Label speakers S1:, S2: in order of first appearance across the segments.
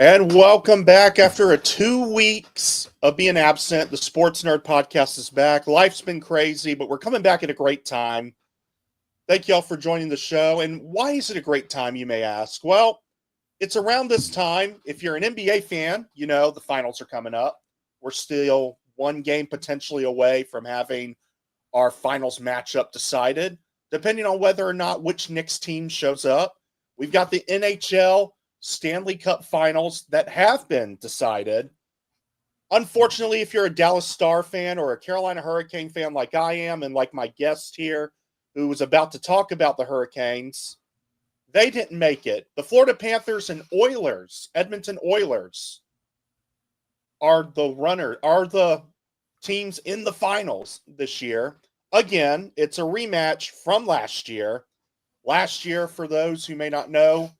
S1: And welcome back after 2 weeks of being absent. The Sports Nerd Podcast is back. Life's been crazy, but we're coming back at a great time. Thank you all for joining the show. And why is it a great time, you may ask? Well, it's around this time. If you're an NBA fan, you know the finals are coming up. We're still one game potentially away from having our finals matchup decided, depending on whether or not which Knicks team shows up. We've got the NHL Stanley Cup finals that have been decided. Unfortunately, if you're a Dallas Star fan or a Carolina Hurricane fan like I am and like my guest here who was about to talk about the Hurricanes, they didn't make it. The Florida Panthers and Oilers, Edmonton Oilers, are the teams in the finals this year. Again, it's a rematch from last year. Last year, for those who may not know,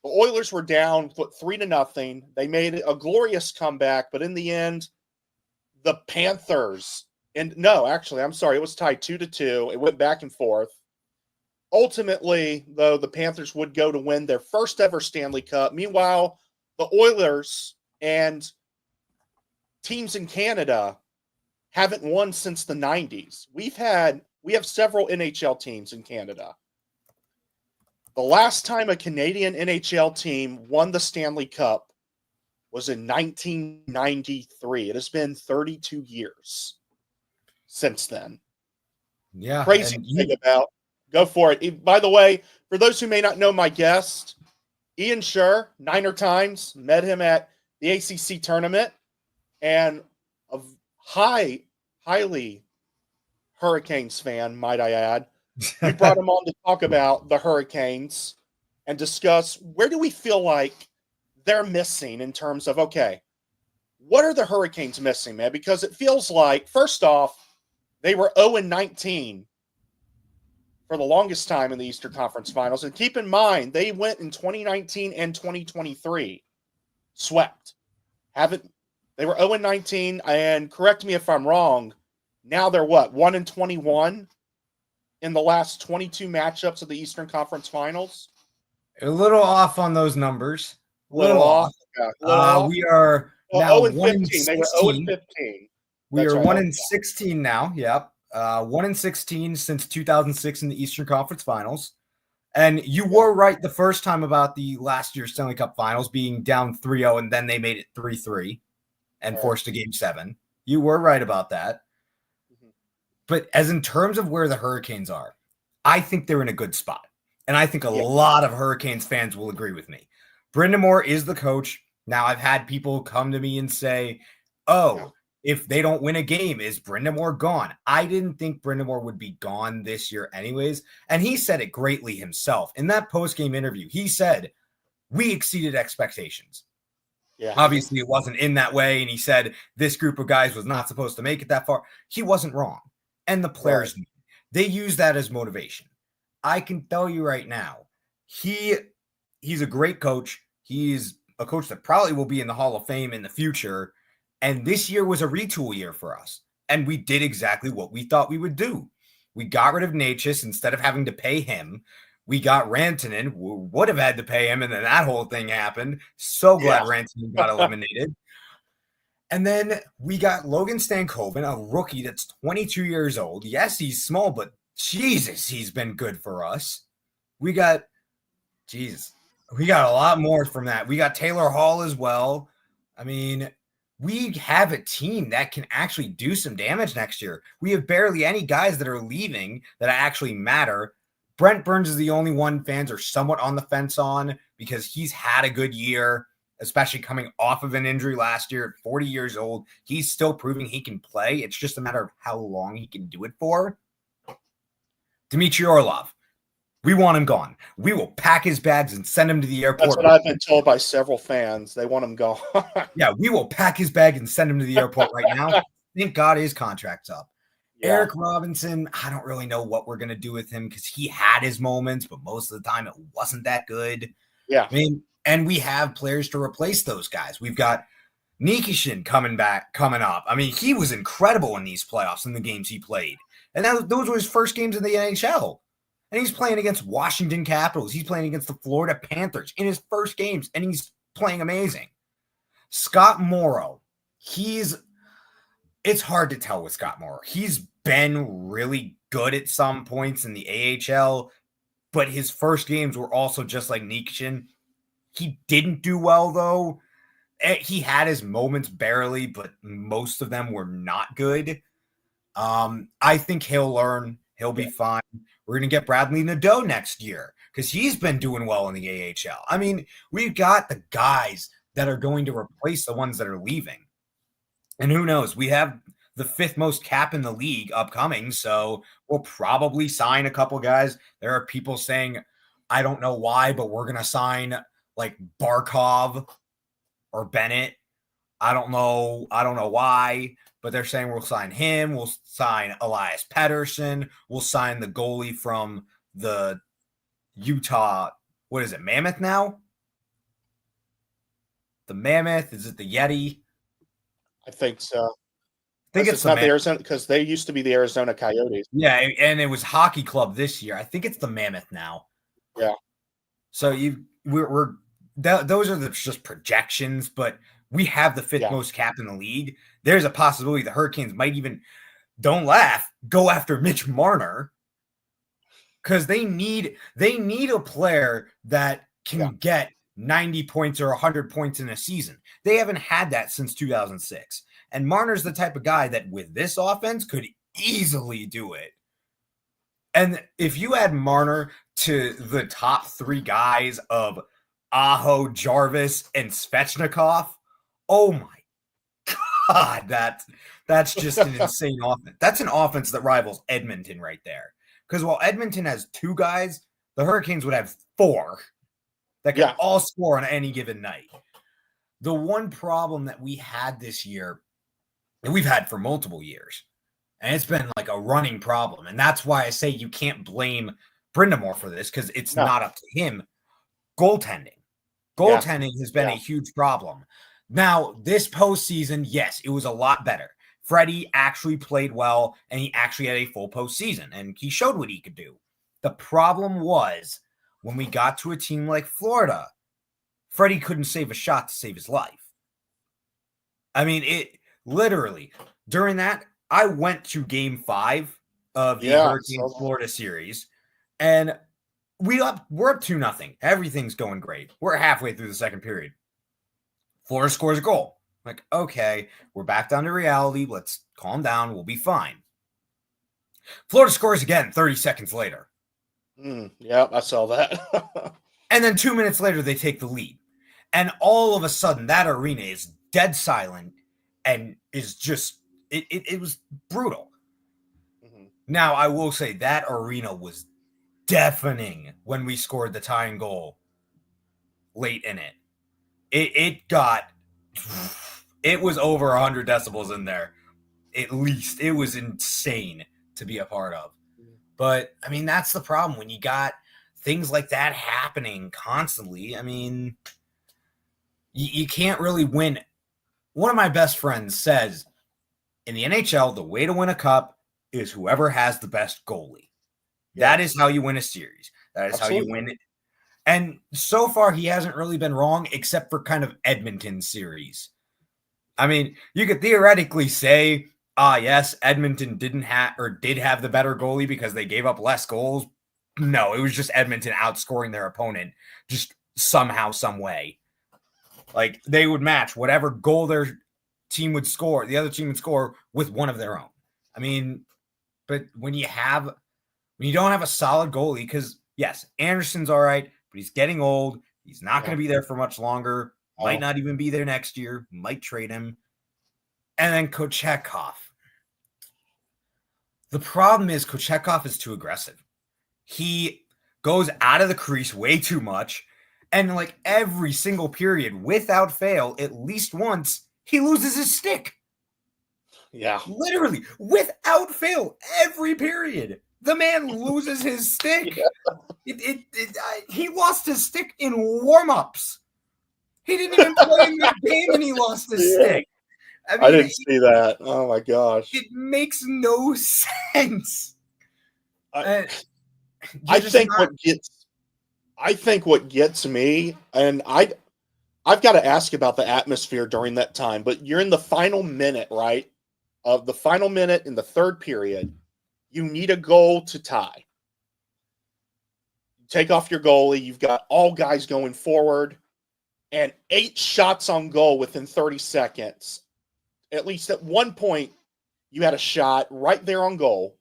S1: the Oilers were down 3-0. They made a glorious comeback, but in the end, the Panthers it was tied 2-2. It went back and forth. Ultimately, though, the Panthers would go to win their first ever Stanley Cup. Meanwhile, the Oilers and teams in Canada haven't won since the 90s. We have several NHL teams in Canada. The last time a Canadian NHL team won the Stanley Cup was in 1993. It has been 32 years since then.
S2: Yeah.
S1: Crazy to think about. Go for it. By the way, for those who may not know my guest, Ian Shure, Niner times, met him at the ACC tournament, and a highly Hurricanes fan, might I add. We brought him on to talk about the Hurricanes and discuss where do we feel like they're missing in terms of, okay, what are the Hurricanes missing, man? Because it feels like, first off, they were 0-19 for the longest time in the Eastern Conference Finals. And keep in mind, they went in 2019 and 2023, swept. They were 0-19, and correct me if I'm wrong, now they're what, 1-21? In the last 22 matchups of the Eastern Conference Finals?
S2: A little off on those numbers.
S1: A little off. Yeah, off.
S2: We are now 1-16.
S1: They were 0-15.
S2: We are 1-16 now. Yep. 1-16 since 2006 in the Eastern Conference Finals. And you were right the first time about the last year's Stanley Cup Finals being down 3-0, and then they made it 3-3 and forced a Game 7. You were right about that. But as in terms of where the Hurricanes are, I think they're in a good spot. And I think a lot of Hurricanes fans will agree with me. Brind'Amour is the coach. Now, I've had people come to me and say, if they don't win a game, is Brind'Amour gone? I didn't think Brind'Amour would be gone this year anyways. And he said it greatly himself. In that post-game interview, he said, we exceeded expectations. Yeah. Obviously, it wasn't in that way. And he said this group of guys was not supposed to make it that far. He wasn't wrong. And the players, they use that as motivation. I can tell you right now, he's a great coach. He's a coach that probably will be in the Hall of Fame in the future. And this year was a retool year for us. And we did exactly what we thought we would do. We got rid of Natchez instead of having to pay him. We got Rantanen. We would have had to pay him, and then that whole thing happened. So glad Rantanen got eliminated. And then we got Logan Stankoven, a rookie that's 22 years old. Yes, he's small, but Jesus, he's been good for us. We got a lot more from that. We got Taylor Hall as well. I mean, we have a team that can actually do some damage next year. We have barely any guys that are leaving that actually matter. Brent Burns is the only one fans are somewhat on the fence on because he's had a good year, especially coming off of an injury last year at 40 years old. He's still proving he can play. It's just a matter of how long he can do it for. Dmitry Orlov, we want him gone. We will pack his bags and send him to the airport.
S1: That's what I've been told by several fans. They want him gone.
S2: Yeah, we will pack his bag and send him to the airport right now. Thank God his contract's up. Yeah. Eric Robinson, I don't really know what we're going to do with him because he had his moments, but most of the time it wasn't that good.
S1: Yeah.
S2: I mean, and we have players to replace those guys. We've got Nikishin coming up. I mean, he was incredible in these playoffs in the games he played. And those were his first games in the NHL. And he's playing against Washington Capitals. He's playing against the Florida Panthers in his first games, and he's playing amazing. Scott Morrow, it's hard to tell with Scott Morrow. He's been really good at some points in the AHL, but his first games were also just like Nikishin. He didn't do well, though. He had his moments barely, but most of them were not good. I think he'll learn. He'll be fine. We're going to get Bradley Nadeau next year because he's been doing well in the AHL. I mean, we've got the guys that are going to replace the ones that are leaving. And who knows? We have the 5th most cap in the league upcoming, so we'll probably sign a couple guys. There are people saying, I don't know why, but we're going to sign like Barkov or Bennett. I don't know why, but they're saying we'll sign him. We'll sign Elias Pettersson. We'll sign the goalie from the Utah. What is it? Mammoth now? The Mammoth? Is it the Yeti?
S1: I think so.
S2: I think
S1: it's not the Arizona, because they used to be the Arizona Coyotes.
S2: Yeah, and it was Hockey Club this year. I think it's the Mammoth now.
S1: Yeah.
S2: So those are just projections, but we have the 5th most cap in the league. There's a possibility the Hurricanes might even, don't laugh, go after Mitch Marner because they need a player that can get 90 points or 100 points in a season. They haven't had that since 2006. And Marner's the type of guy that with this offense could easily do it. And if you add Marner to the top 3 guys of Aho, Jarvis, and Svechnikov, oh my God, that's just an insane offense. That's an offense that rivals Edmonton right there. Because while Edmonton has 2 guys, the Hurricanes would have 4 that can all score on any given night. The one problem that we had this year, and we've had for multiple years, and it's been like a running problem, and that's why I say you can't blame Brindamore for this because it's not up to him. Goaltending. Goaltending has been a huge problem. Now, this postseason, yes, it was a lot better. Freddie actually played well, and he actually had a full postseason, and he showed what he could do. The problem was when we got to a team like Florida, Freddie couldn't save a shot to save his life. I mean, it literally, during that, I went to Game 5 of the Hurricanes Florida series, and we're up 2-0. Everything's going great. We're halfway through the second period. Florida scores a goal. Like, okay, we're back down to reality. Let's calm down. We'll be fine. Florida scores again 30 seconds later.
S1: I saw that.
S2: And then 2 minutes later, they take the lead. And all of a sudden, that arena is dead silent and is just, it was brutal. Mm-hmm. Now, I will say that arena was deafening when we scored the tying goal late in it. It was over 100 decibels in there. At least it was insane to be a part of. But I mean, that's the problem when you got things like that happening constantly. I mean, you can't really win. One of my best friends says in the NHL, the way to win a cup is whoever has the best goalie. That is how you win a series. That is how you win it. And so far, he hasn't really been wrong, except for kind of Edmonton series. I mean, you could theoretically say, yes, Edmonton did have the better goalie because they gave up less goals. No, it was just Edmonton outscoring their opponent just somehow, some way. Like, they would match whatever goal their team would score, the other team would score with one of their own. I mean, but when you don't have a solid goalie, because, yes, Anderson's all right, but he's getting old. He's not going to be there for much longer. Might not even be there next year. Might trade him. And then Kochetkov. The problem is Kochetkov is too aggressive. He goes out of the crease way too much. And like every single period, without fail, at least once, he loses his stick.
S1: Yeah.
S2: Literally, without fail, every period, the man loses his stick. He lost his stick in warm-ups. He didn't even play in the game and he lost his stick.
S1: I mean, I didn't see that. Oh my gosh.
S2: It makes no sense.
S1: I think what gets me, and I've got to ask about the atmosphere during that time, but you're in the final minute, right? Of the final minute in the third period. You need a goal to tie. Take off your goalie. You've got all guys going forward, and 8 shots on goal within 30 seconds. At least at one point, you had a shot right there on goal,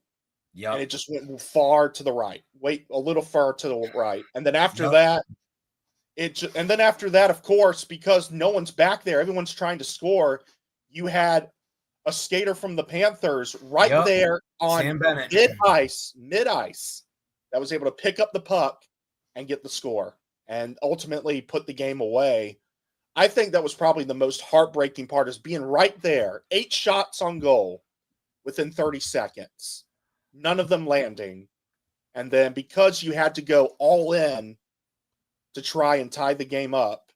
S1: and it just went far to the right. Wait, a little far to the right. And then after that, of course, because no one's back there, everyone's trying to score, you had a skater from the Panthers right there on mid-ice, that was able to pick up the puck and get the score and ultimately put the game away. I think that was probably the most heartbreaking part, is being right there, 8 shots on goal within 30 seconds, none of them landing. And then because you had to go all in to try and tie the game up,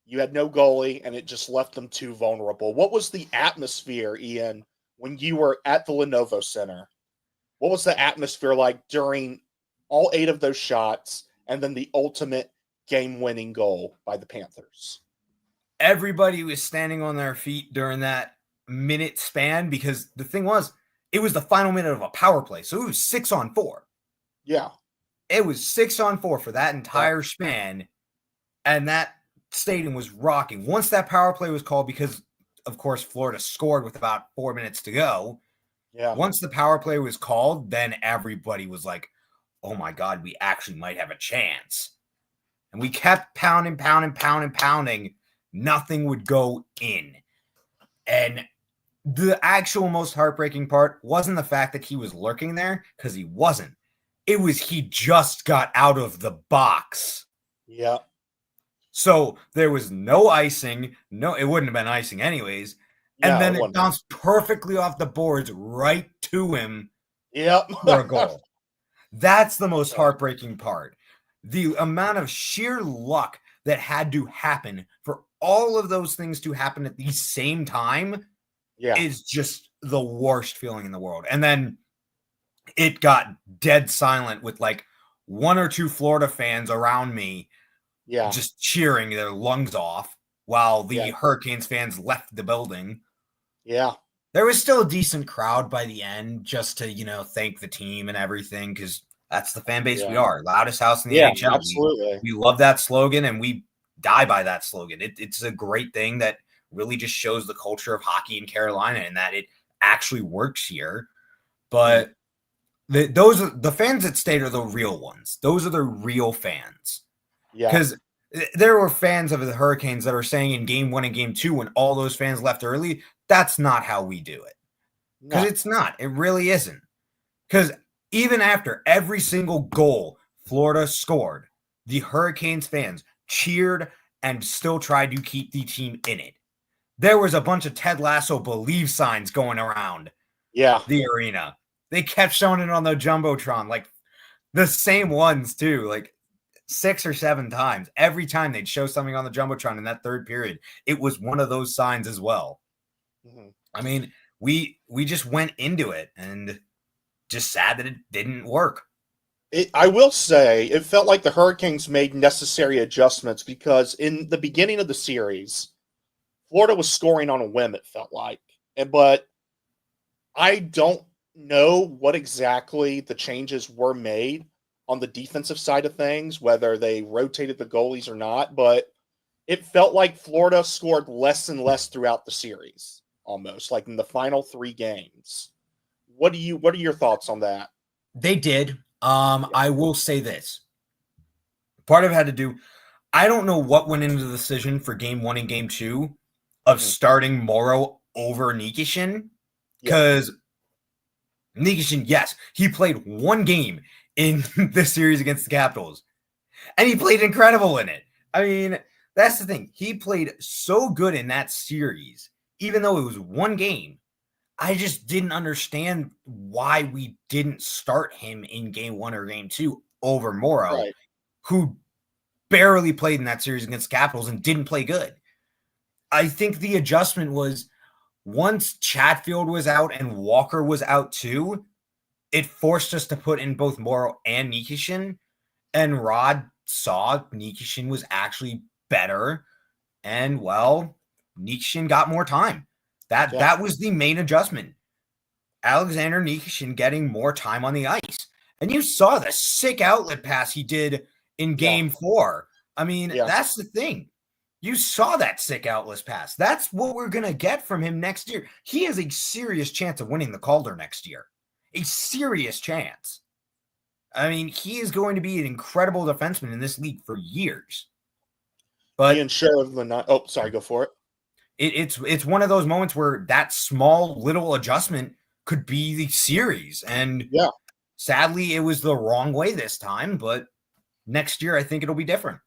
S1: you had no goalie, and it just left them too vulnerable. What was the atmosphere, Ian, when you were at the Lenovo Center? What was the atmosphere like during all 8 of those shots and then the ultimate game-winning goal by the Panthers?
S2: Everybody was standing on their feet during that minute span, because the thing was, it was the final minute of a power play. So it was 6-on-4.
S1: Yeah.
S2: It was 6-on-4 for that entire span. And that stadium was rocking. Once that power play was called, because of course Florida scored with about 4 minutes to go.
S1: Yeah.
S2: Once the power play was called, then everybody was like, oh my God, we actually might have a chance. And we kept pounding. Nothing would go in. And the actual most heartbreaking part wasn't the fact that he was lurking there, because he wasn't. It was he just got out of the box.
S1: Yeah.
S2: So there was no icing. No, it wouldn't have been icing anyways. And then it bounced perfectly off the boards right to him for a goal. That's the most heartbreaking part. The amount of sheer luck that had to happen for all of those things to happen at the same time is just the worst feeling in the world. And then it got dead silent with like 1 or 2 Florida fans around me just cheering their lungs off while the Hurricanes fans left the building.
S1: Yeah.
S2: There was still a decent crowd by the end, just to, thank the team and everything, because that's the fan base we are. Loudest house in the NHL.
S1: Absolutely.
S2: We love that slogan, and we die by that slogan. It's a great thing that really just shows the culture of hockey in Carolina, and that it actually works here. But the fans that stayed are the real ones. Those are the real fans.
S1: Yeah.
S2: Because there were fans of the Hurricanes that are saying in game 1 and game 2, when all those fans left early, that's not how we do it. Because it's not. It really isn't. Because even after every single goal Florida scored, the Hurricanes fans cheered and still tried to keep the team in it. There was a bunch of Ted Lasso believe signs going around the arena. They kept showing it on the Jumbotron, like the same ones too, like 6 or 7 times. Every time they'd show something on the Jumbotron in that third period, it was one of those signs as well. Mm-hmm. I mean, we just went into it, and just sad that it didn't work.
S1: I will say it felt like the Hurricanes made necessary adjustments, because in the beginning of the series, Florida was scoring on a whim, it felt like. But I don't know what exactly the changes were made on the defensive side of things, whether they rotated the goalies or not, but it felt like Florida scored less and less throughout the series, almost like in the final 3 games. What are your thoughts on that?
S2: They did. I will say this. Part of it had to do, I don't know what went into the decision for game 1 and game 2 of starting Morrow over Nikishin, because Nikishin, yes, he played 1 game in the series against the Capitals, and he played incredible in it. I mean, that's the thing. He played so good in that series, even though it was 1 game. I just didn't understand why we didn't start him in game 1 or game 2 over Morrow, who barely played in that series against Capitals and didn't play good. I think the adjustment was, once Chatfield was out and Walker was out too, it forced us to put in both Morrow and Nikishin, and Rod saw Nikishin was actually better And, well, Nikishin got more time. That was the main adjustment. Alexander Nikishin getting more time on the ice. And you saw the sick outlet pass he did in game 4. I mean, that's the thing. You saw that sick outlet pass. That's what we're going to get from him next year. He has a serious chance of winning the Calder next year. A serious chance. I mean, he is going to be an incredible defenseman in this league for years. But
S1: Ian Shure of the night. Oh, sorry, go for it.
S2: It's one of those moments where that small little adjustment could be the series. And sadly, it was the wrong way this time. But next year, I think it'll be different.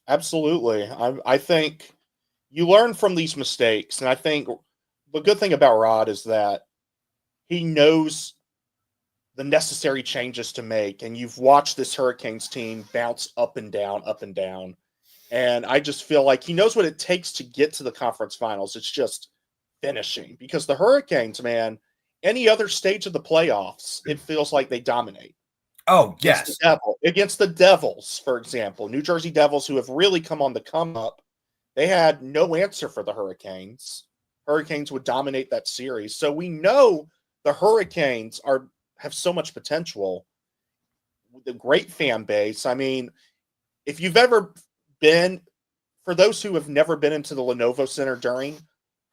S1: Absolutely. I think you learn from these mistakes. And I think the good thing about Rod is that he knows the necessary changes to make. And you've watched this Hurricanes team bounce up and down, up and down. And I just feel like he knows what it takes to get to the conference finals. It's just finishing. Because the Hurricanes, man, any other stage of the playoffs, it feels like they dominate.
S2: Oh, yes.
S1: Against the Devils, for example, New Jersey Devils, who have really come on the come up, they had no answer for the Hurricanes. Hurricanes would dominate that series. So we know the Hurricanes have so much potential. The great fan base. I mean, if you've ever been, for those who have never been into the Lenovo Center during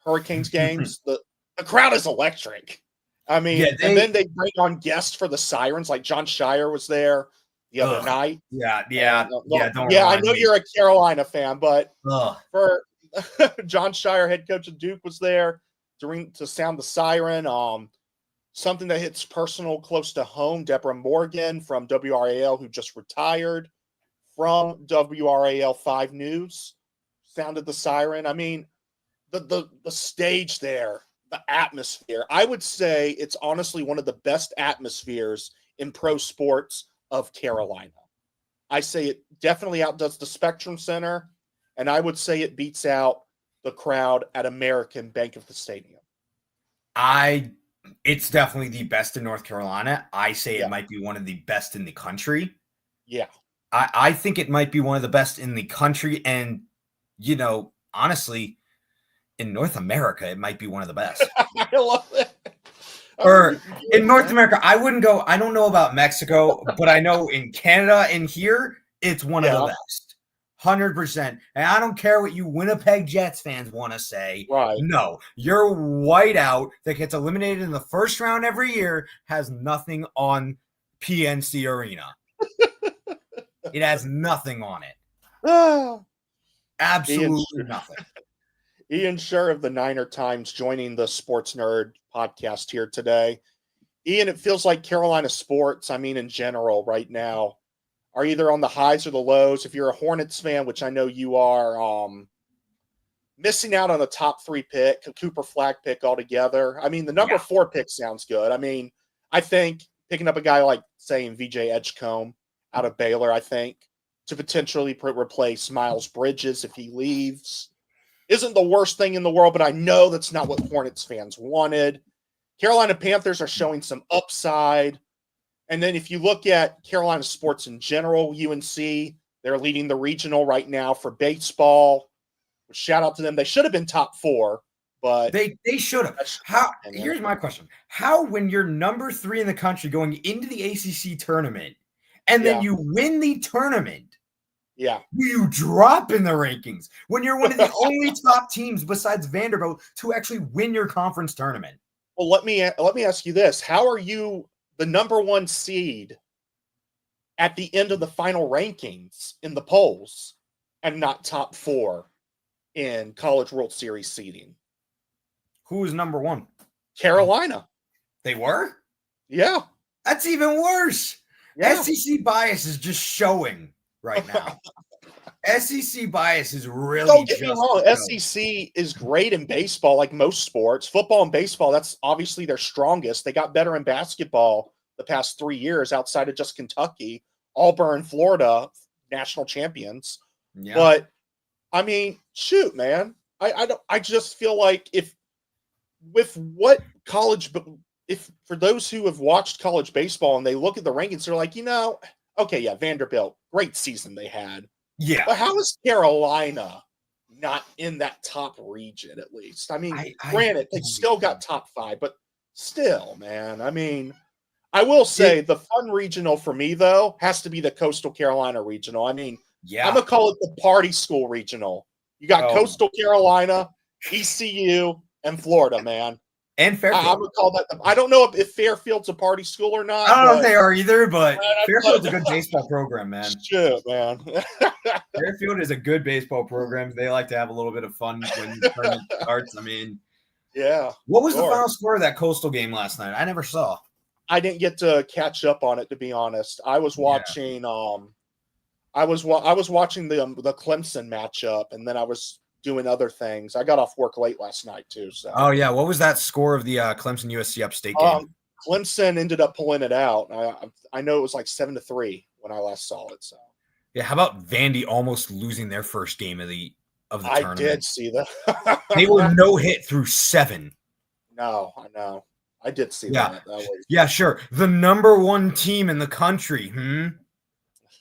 S1: Hurricanes games, the crowd is electric. I mean, and then they bring on guests for the Sirens, like John Shire was there the other night.
S2: I
S1: know you're a Carolina fan, but for John Shire, head coach of Duke, was there to sound the siren. Something that hits personal, close to home. Deborah Morgan from WRAL, who just retired from WRAL 5 News, sounded the siren. I mean, the stage there, the atmosphere. I would say it's honestly one of the best atmospheres in pro sports of Carolina. I say it definitely outdoes the Spectrum Center, and I would say it beats out the crowd at American Bank of the Stadium.
S2: It's definitely the best in North Carolina. I say it might be one of the best in the country.
S1: Yeah.
S2: I think it might be one of the best in the country. And, honestly, in North America, it might be one of the best.
S1: I love it.
S2: Or in North America, I don't know about Mexico, but I know in Canada and here, it's one of the best. 100%. And I don't care what you Winnipeg Jets fans want to say.
S1: Right.
S2: No, your whiteout that gets eliminated in the first round every year has nothing on PNC Arena. It has nothing on it. Absolutely nothing.
S1: Ian Shure of the Niner Times joining the Sports Nerd podcast here today. Ian, it feels like Carolina sports, I mean, in general right now, are either on the highs or the lows. If you're a Hornets fan, which I know you are, missing out on a top 3 pick, a Cooper Flagg pick altogether. I mean, the number 4 pick sounds good. I mean, I think picking up a guy like, say, VJ Edgecombe out of Baylor, I think, to potentially replace Miles Bridges if he leaves, isn't the worst thing in the world, but I know that's not what Hornets fans wanted. Carolina Panthers are showing some upside. And then if you look at Carolina sports in general, UNC, they're leading the regional right now for baseball. Shout out to them. They should have been top 4, but
S2: they should have. Here's my question. How, when you're number 3 in the country going into the ACC tournament, and then you win the tournament, you drop in the rankings when you're one of the only top teams besides Vanderbilt to actually win your conference tournament?
S1: Well, let me ask you this. How are you the number 1 seed at the end of the final rankings in the polls and not top 4 in College World Series seeding?
S2: Who was number 1?
S1: Carolina.
S2: They were?
S1: Yeah.
S2: That's even worse.
S1: Yeah.
S2: SEC bias is just showing right now. SEC bias is really.
S1: Don't get me wrong. SEC is great in baseball, like most sports. Football and baseball, that's obviously their strongest. They got better in basketball the past 3 years outside of just Kentucky. Auburn, Florida, national champions. Yeah. But, I mean, shoot, man. I just feel like if for those who have watched college baseball and they look at the rankings, they're like, okay, Vanderbilt, great season they had.
S2: Yeah.
S1: But how is Carolina not in that top region at least. I mean,
S2: I
S1: granted, they still got top 5, but still, man. I mean, I will say the fun regional for me, though, has to be the Coastal Carolina regional. I mean, I'm going to call it the party school regional. You got Coastal Carolina, ECU, and Florida, man.
S2: And Fairfield.
S1: I'm going to call that. I don't know if Fairfield's a party school or not.
S2: I don't know if they are either, but Fairfield's a good baseball program, man.
S1: Shit, man.
S2: Fairfield is a good baseball program. They like to have a little bit of fun when the tournament starts. I mean,
S1: yeah.
S2: What was the final score of that Coastal game last night? I never saw.
S1: I didn't get to catch up on it, to be honest. I was watching I was watching the Clemson matchup, and then I was doing other things. I got off work late last night too. So.
S2: Oh yeah, what was that score of the Clemson USC Upstate game?
S1: Clemson ended up pulling it out. I know it was like 7-3 when I last saw it. So.
S2: Yeah, how about Vandy almost losing their first game of the tournament?
S1: I did see that.
S2: They were no hit through 7.
S1: No, I know. I did see that.
S2: Yeah, sure. The number 1 team in the country.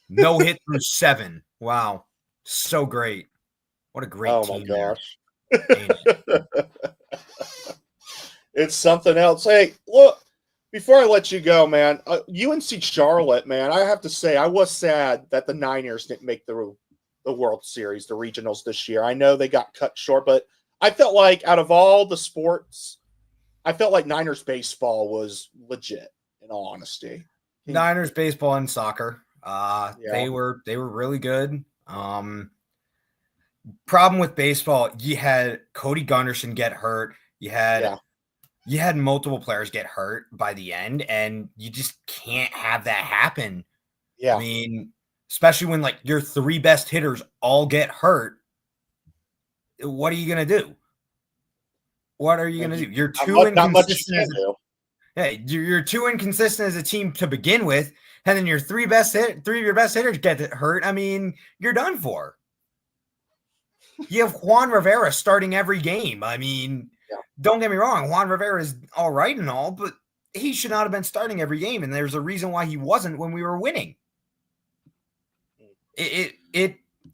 S2: No hit through 7. Wow. So great. What a great team.
S1: Oh, my gosh. It's something else. Hey, look, before I let you go, man, UNC Charlotte, man, I have to say I was sad that the Niners didn't make the World Series, the regionals this year. I know they got cut short, but I felt like out of all the sports, I felt like Niners baseball was legit, in all honesty.
S2: Niners baseball and soccer. They were really good. Problem with baseball, you had Cody Gunderson get hurt. You had multiple players get hurt by the end, and you just can't have that happen.
S1: Yeah.
S2: I mean, especially when like your 3 best hitters all get hurt. What are you gonna do? What are you gonna do? You're too inconsistent. You're too inconsistent as a team to begin with, and then your 3 of your best hitters get hurt. I mean, you're done for. You have Juan Rivera starting every game. I mean, don't get me wrong, Juan Rivera is all right and all, but he should not have been starting every game, and there's a reason why he wasn't when we were winning. It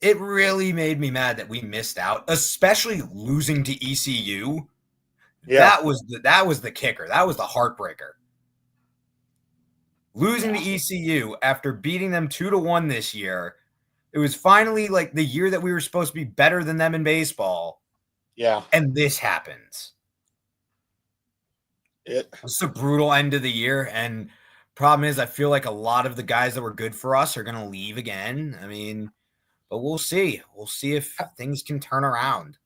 S2: really made me mad that we missed out, especially losing to ECU. Yeah. That was the kicker. That was the heartbreaker. Losing to ECU after beating them 2-1 this year. It was finally like the year that we were supposed to be better than them in baseball.
S1: Yeah.
S2: And this happens. It's a brutal end of the year. And problem is, I feel like a lot of the guys that were good for us are going to leave again. I mean, but we'll see. We'll see if things can turn around.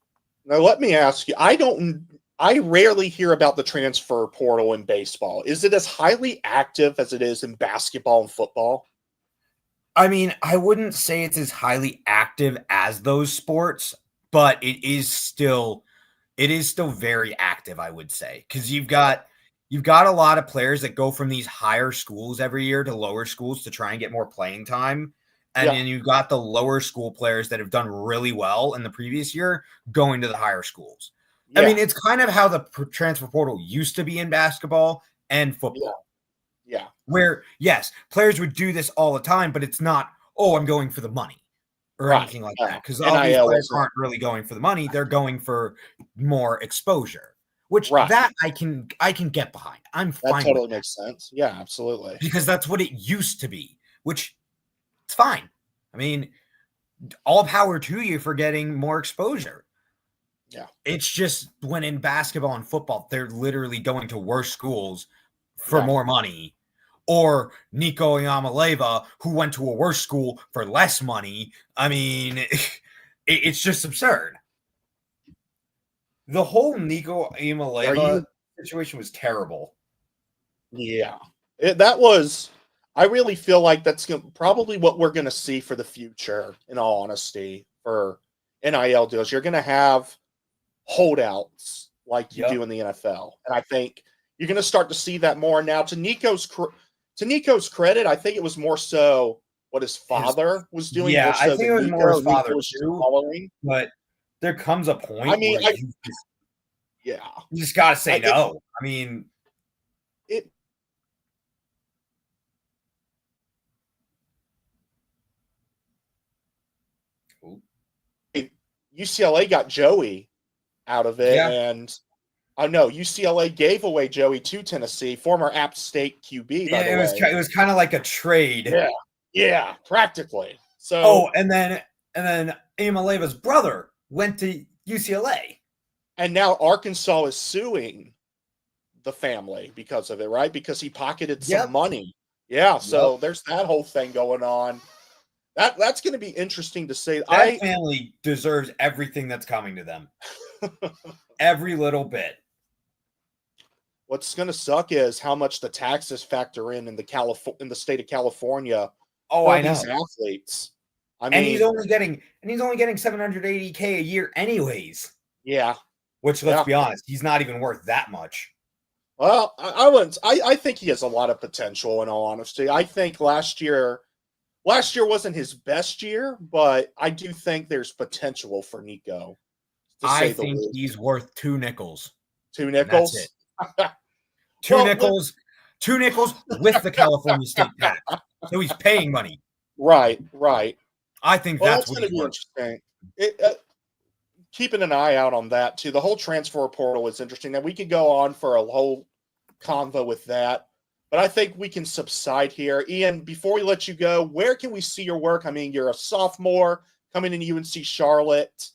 S1: Now, let me ask you, I rarely hear about the transfer portal in baseball. Is it as highly active as it is in basketball and football?
S2: I mean, I wouldn't say it's as highly active as those sports, but it is still very active, I would say. Because you've got a lot of players that go from these higher schools every year to lower schools to try and get more playing time. And then you've got the lower school players that have done really well in the previous year going to the higher schools. Yeah. I mean, it's kind of how the transfer portal used to be in basketball and football.
S1: Yeah.
S2: Where, yes, players would do this all the time, but it's not, I'm going for the money or anything like that. Because all these players aren't really going for the money. They're going for more exposure, which that I can get behind. I'm fine with that.
S1: Totally makes sense. Yeah, absolutely.
S2: Because that's what it used to be, which it's fine. I mean, all power to you for getting more exposure.
S1: Yeah.
S2: It's just when in basketball and football, they're literally going to worse schools for more money. Or Nico Yamaleva, who went to a worse school for less money. I mean, it's just absurd. The whole Nico Yamaleva situation was terrible.
S1: Yeah. I really feel like that's probably what we're going to see for the future, in all honesty, for NIL deals. You're going to have holdouts like you do in the NFL. And I think you're going to start to see that more now. To Nico's credit, I think it was more so what his father was doing.
S2: Yeah,
S1: I
S2: think it was more his father too. But there comes a point.
S1: I mean,
S2: you just got to say no. I mean,
S1: UCLA got Joey out of it,
S2: Yeah.
S1: and I know UCLA gave away Joey to Tennessee, former App State QB, by the way.
S2: It was kind of like a trade.
S1: Yeah, practically. So
S2: and then Amaleva's brother went to UCLA.
S1: And now Arkansas is suing the family because of it, right? Because he pocketed some money. Yeah, so there's that whole thing going on. That's going to be interesting to see.
S2: That family deserves everything that's coming to them. Every little bit.
S1: What's going to suck is how much the taxes factor in the state of California.
S2: Oh, I know.
S1: These athletes. I mean,
S2: and he's only getting $780K a year anyways.
S1: Yeah.
S2: Which, let's be honest, he's not even worth that much.
S1: Well, I think he has a lot of potential, in all honesty. I think last year wasn't his best year, but I do think there's potential for Nico.
S2: I think he's worth $2 nickels.
S1: $2 nickels?
S2: That's it. $2 nickels with the California state tax. So he's paying money.
S1: Right.
S2: I think that's what
S1: going to be interesting. Keeping an eye out on that too. The whole transfer portal is interesting. Now we could go on for a whole convo with that, but I think we can subside here. Ian, before we let you go, where can we see your work? I mean, you're a sophomore coming into UNC Charlotte.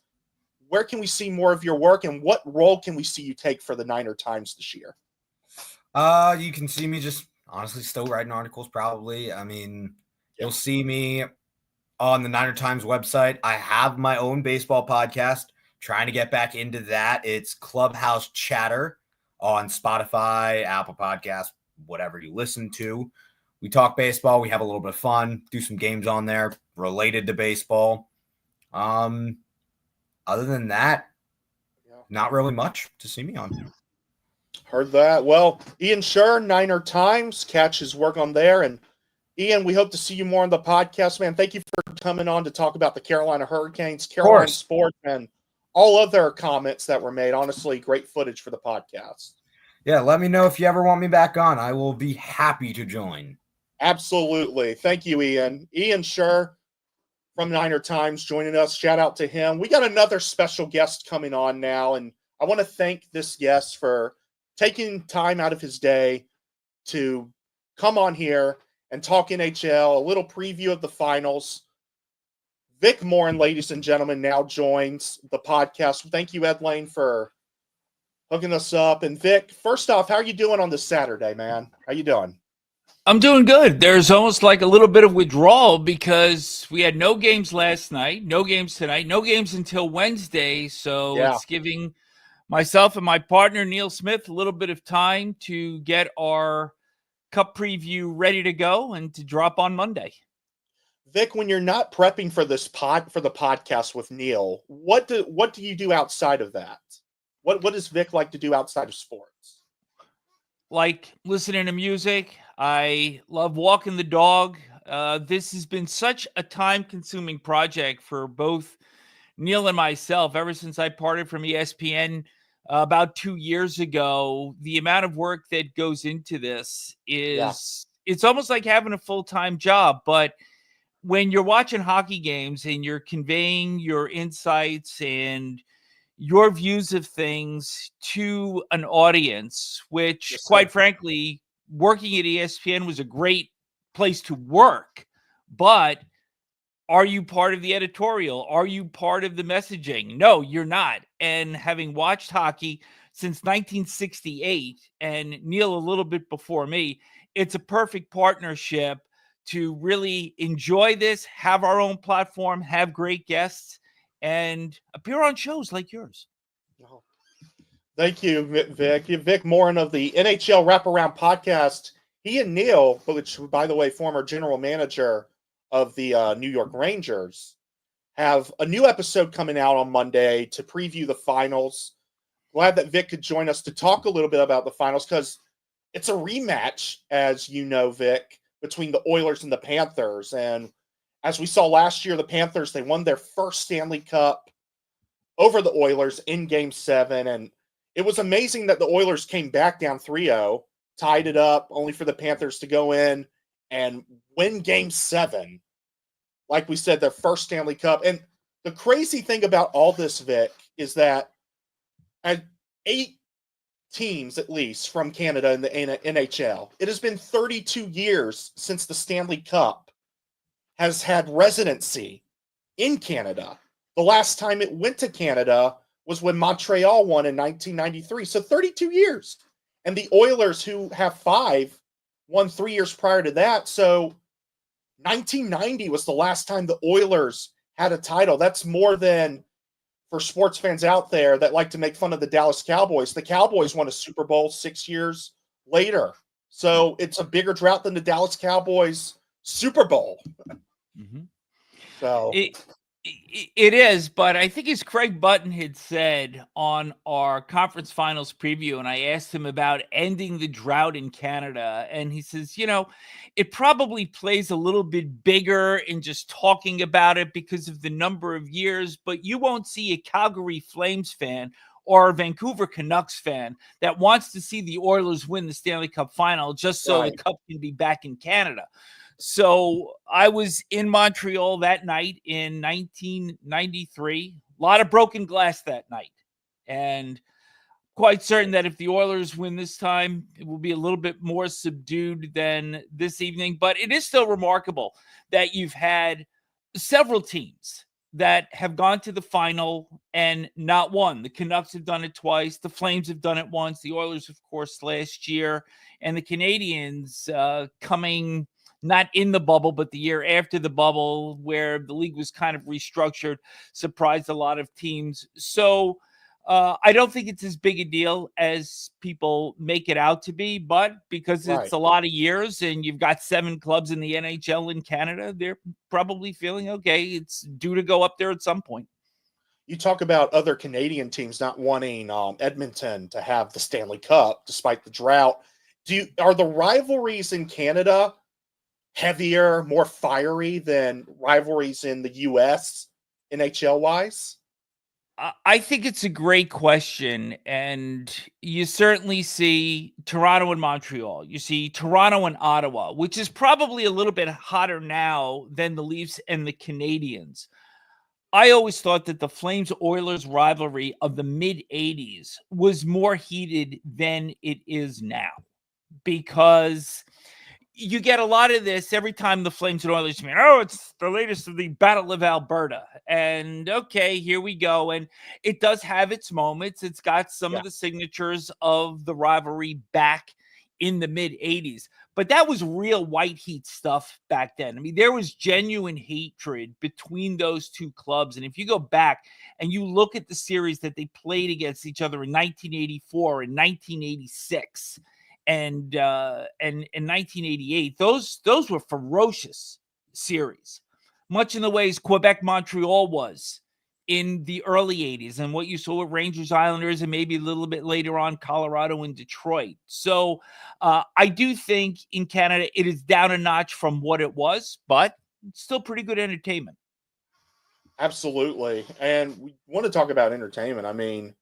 S1: Where can we see more of your work, and what role can we see you take for the Niner Times this year?
S2: You can see me just honestly still writing articles probably. I mean, you'll see me on the Niner Times website. I have my own baseball podcast. Trying to get back into that. It's Clubhouse Chatter on Spotify, Apple Podcasts, whatever you listen to. We talk baseball. We have a little bit of fun. Do some games on there related to baseball. Other than that, not really much to see me on.
S1: Heard that. Well, Ian Shure, Niner Times. Catch his work on there. And Ian, we hope to see you more on the podcast, man. Thank you for coming on to talk about the Carolina Hurricanes, Carolina sports, and all other comments that were made. Honestly, great footage for the podcast.
S2: Yeah, let me know if you ever want me back on. I will be happy to join.
S1: Absolutely. Thank you, Ian. Ian Shure from Niner Times joining us. Shout out to him. We got another special guest coming on now, and I want to thank this guest for taking time out of his day to come on here and talk NHL, a little preview of the finals. Vic Morren, ladies and gentlemen, now joins the podcast. Thank you, Ed Lane, for hooking us up. And Vic, first off, how are you doing on this Saturday, man? How you doing?
S3: I'm doing good. There's almost like a little bit of withdrawal because we had no games last night, no games tonight, no games until Wednesday. So it's giving myself and my partner, Neil Smith, a little bit of time to get our Cup preview ready to go and to drop on Monday.
S1: Vic, when you're not prepping for the podcast with Neil, what do you do outside of that? What does Vic like to do outside of sports?
S3: Like listening to music. I love walking the dog. This has been such a time-consuming project for both Neil and myself ever since I parted from ESPN about 2 years ago. The amount of work that goes into this is it's almost like having a full-time job, but when you're watching hockey games and you're conveying your insights and your views of things to an audience, which quite frankly, working at ESPN was a great place to work, but are you part of the editorial? Are you part of the messaging? No, you're not. And having watched hockey since 1968 and Neil a little bit before me, it's a perfect partnership to really enjoy this, have our own platform, have great guests, and appear on shows like yours.
S1: Thank you, Vic. Vic Morren of the NHL Wraparound Podcast. He and Neil, which, by the way, former general manager of the New York Rangers, have a new episode coming out on Monday to preview the finals. Glad that Vic could join us to talk a little bit about the finals because it's a rematch, as you know, Vic, between the Oilers and the Panthers. And as we saw last year, the Panthers, they won their first Stanley Cup over the Oilers in Game 7. And it was amazing that the Oilers came back down 3-0, tied it up, only for the Panthers to go in and win Game 7. Like we said, their first Stanley Cup. And The crazy thing about all this, Vic, is that at 8 teams at least from Canada in the NHL, it has been 32 years since the Stanley Cup has had residency in Canada. The last time it went to Canada was when Montreal won in 1993. So 32 years. And the Oilers, who have 5, won 3 years prior to that. So 1990 was the last time the Oilers had a title. That's more than, for sports fans out there that like to make fun of the Dallas Cowboys, the Cowboys won a Super Bowl 6 years later. So it's a bigger drought than the Dallas Cowboys Super Bowl.
S3: Mm-hmm.
S1: So
S3: it is, but I think as Craig Button had said on our conference finals preview, and I asked him about ending the drought in Canada, and he says, it probably plays a little bit bigger in just talking about it because of the number of years, but you won't see a Calgary Flames fan or a Vancouver Canucks fan that wants to see the Oilers win the Stanley Cup final just so the cup can be back in Canada. So I was in Montreal that night in 1993. A lot of broken glass that night. And quite certain that if the Oilers win this time, it will be a little bit more subdued than this evening. But it is still remarkable that you've had several teams that have gone to the final and not won. The Canucks have done it twice. The Flames have done it once. The Oilers, of course, last year. And the Canadians coming not in the bubble, but the year after the bubble, where the league was kind of restructured, surprised a lot of teams. So I don't think it's as big a deal as people make it out to be, but because it's a lot of years and you've got 7 clubs in the NHL in Canada, they're probably feeling, okay, it's due to go up there at some point.
S1: You talk about other Canadian teams not wanting Edmonton to have the Stanley Cup despite the drought. Are the rivalries in Canada heavier, more fiery than rivalries in the U.S. NHL-wise?
S3: I think it's a great question, and you certainly see Toronto and Montreal. You see Toronto and Ottawa, which is probably a little bit hotter now than the Leafs and the Canadians. I always thought that the Flames-Oilers rivalry of the mid-'80s was more heated than it is now, because you get a lot of this every time the Flames and Oilers mean, it's the latest of the Battle of Alberta. And okay, here we go. And it does have its moments. It's got some of the signatures of the rivalry back in the mid-'80s. But that was real white heat stuff back then. I mean, there was genuine hatred between those two clubs. And if you go back and you look at the series that they played against each other in 1984 and 1986, and in 1988, those were ferocious series, much in the ways Quebec Montreal was in the early 80s, and what you saw with Rangers Islanders, and maybe a little bit later on Colorado and Detroit. So I do think in Canada it is down a notch from what it was, but it's still pretty good entertainment.
S1: Absolutely. And we want to talk about entertainment. I mean,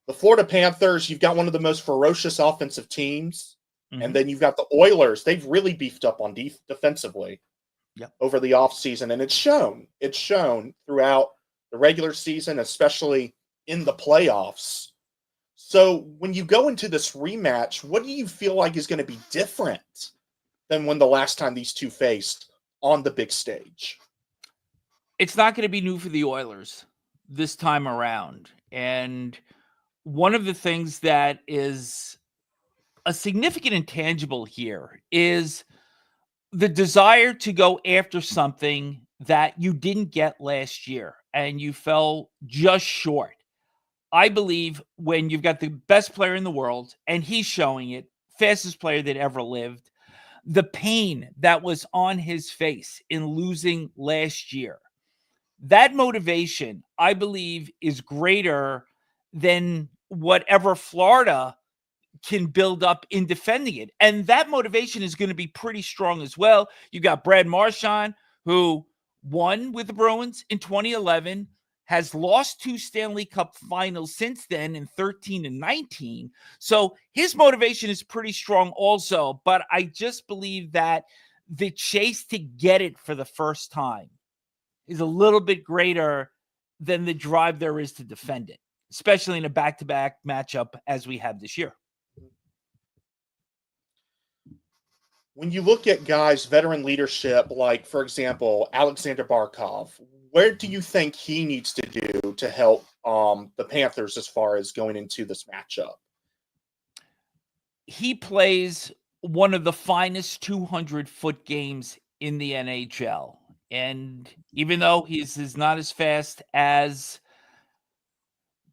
S1: the Florida Panthers, you've got one of the most ferocious offensive teams. Mm-hmm. And then you've got the Oilers. They've really beefed up on defensively over the offseason. And it's shown. It's shown throughout the regular season, especially in the playoffs. So when you go into this rematch, what do you feel like is going to be different than when the last time these two faced on the big stage?
S3: It's not going to be new for the Oilers this time around. And one of the things that is a significant intangible here is the desire to go after something that you didn't get last year and you fell just short. I believe when you've got the best player in the world and he's showing it, fastest player that ever lived, the pain that was on his face in losing last year, that motivation, I believe, is greater than whatever Florida can build up in defending it. And that motivation is going to be pretty strong as well. You got Brad Marchand, who won with the Bruins in 2011, has lost 2 Stanley Cup finals since then in 13 and 19. So his motivation is pretty strong also. But I just believe that the chase to get it for the first time is a little bit greater than the drive there is to defend it, especially in a back-to-back matchup as we have this year.
S1: When you look at guys, veteran leadership, like, for example, Alexander Barkov, where do you think he needs to do to help the Panthers as far as going into this matchup?
S3: He plays one of the finest 200-foot games in the NHL. And even though he's not as fast as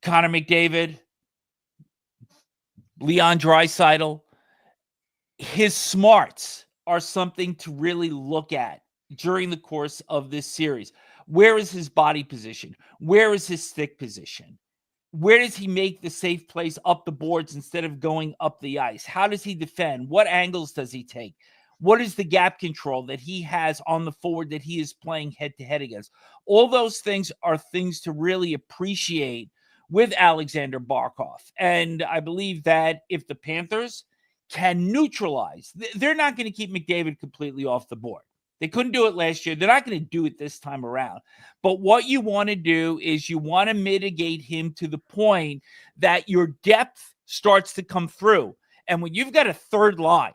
S3: Connor McDavid, Leon Draisaitl, his smarts are something to really look at during the course of this series. Where is his body position? Where is his stick position? Where does he make the safe plays up the boards instead of going up the ice? How does he defend? What angles does he take? What is the gap control that he has on the forward that he is playing head-to-head against? All those things are things to really appreciate with Alexander Barkov. And I believe that if the Panthers can neutralize, they're not going to keep McDavid completely off the board. They couldn't do it last year. They're not going to do it this time around. But what you want to do is you want to mitigate him to the point that your depth starts to come through. And when you've got a third line,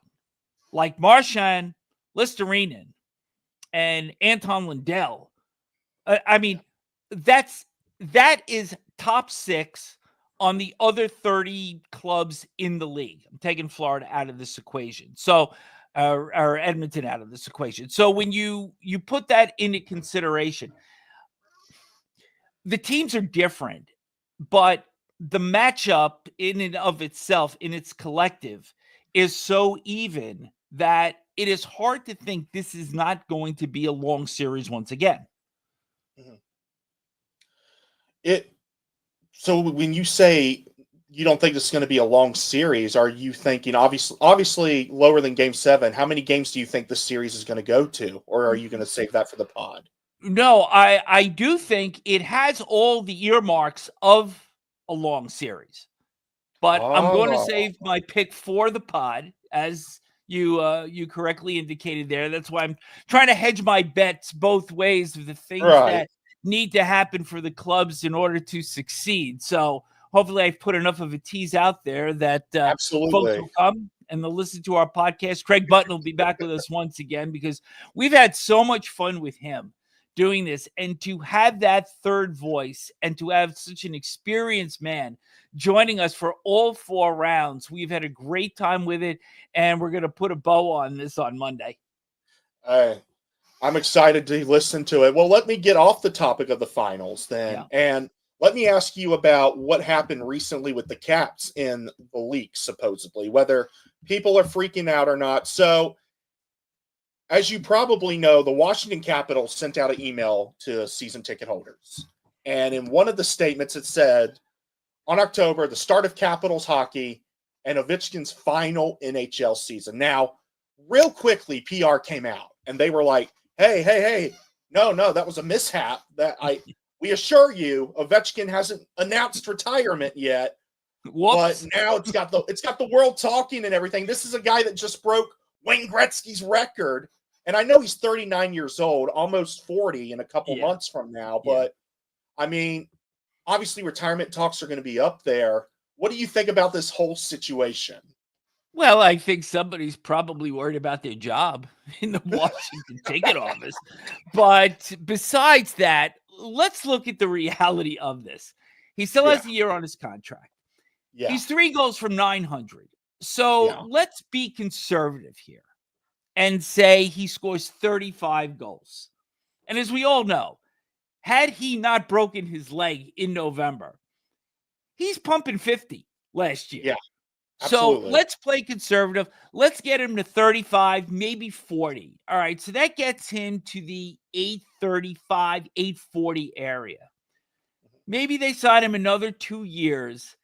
S3: like Marchand, Listerinen, and Anton Lundell, that is top 6 on the other 30 clubs in the league. I'm taking Florida out of this equation. So, or Edmonton out of this equation. So when you put that into consideration, the teams are different, but the matchup in and of itself, in its collective, is so even that it is hard to think this is not going to be a long series once again.
S1: So when you say you don't think this is going to be a long series, are you thinking obviously lower than Game 7? How many games do you think the series is going to go to, or are you going to save that for the pod?
S3: No, I do think it has all the earmarks of a long series, but I'm going to save my pick for the pod, as you correctly indicated there. That's why I'm trying to hedge my bets both ways of the things that need to happen for the clubs in order to succeed. So hopefully I've put enough of a tease out there that folks will come and they'll listen to our podcast. Craig Button will be back with us once again because we've had so much fun with him doing this, and to have that third voice and to have such an experienced man joining us for all 4 rounds. We've had a great time with it, and we're going to put a bow on this on Monday.
S1: I'm excited to listen to it. Well, let me get off the topic of the finals then, and let me ask you about what happened recently with the Caps in the leak, supposedly, whether people are freaking out or not. So, as you probably know, the Washington Capitals sent out an email to season ticket holders. And in one of the statements, it said, on October, the start of Capitals hockey and Ovechkin's final NHL season. Now, real quickly, PR came out, and they were like, hey, no, that was a mishap. We assure you, Ovechkin hasn't announced retirement yet.
S3: Whoops.
S1: But now it's got the world talking and everything. This is a guy that just broke Wayne Gretzky's record. And I know he's 39 years old, almost 40 in a couple months from now. But, I mean, obviously retirement talks are going to be up there. What do you think about this whole situation?
S3: Well, I think somebody's probably worried about their job in the Washington ticket office. But besides that, let's look at the reality of this. He still has a year on his contract. Yeah. He's 3 goals from 900. So let's be conservative here and say he scores 35 goals. And as we all know, had he not broken his leg in November, he's pumping 50 last year.
S1: Yeah. Absolutely.
S3: So let's play conservative. Let's get him to 35, maybe 40. All right. So that gets him to the 835, 840 area. Maybe they sign him another 2 years.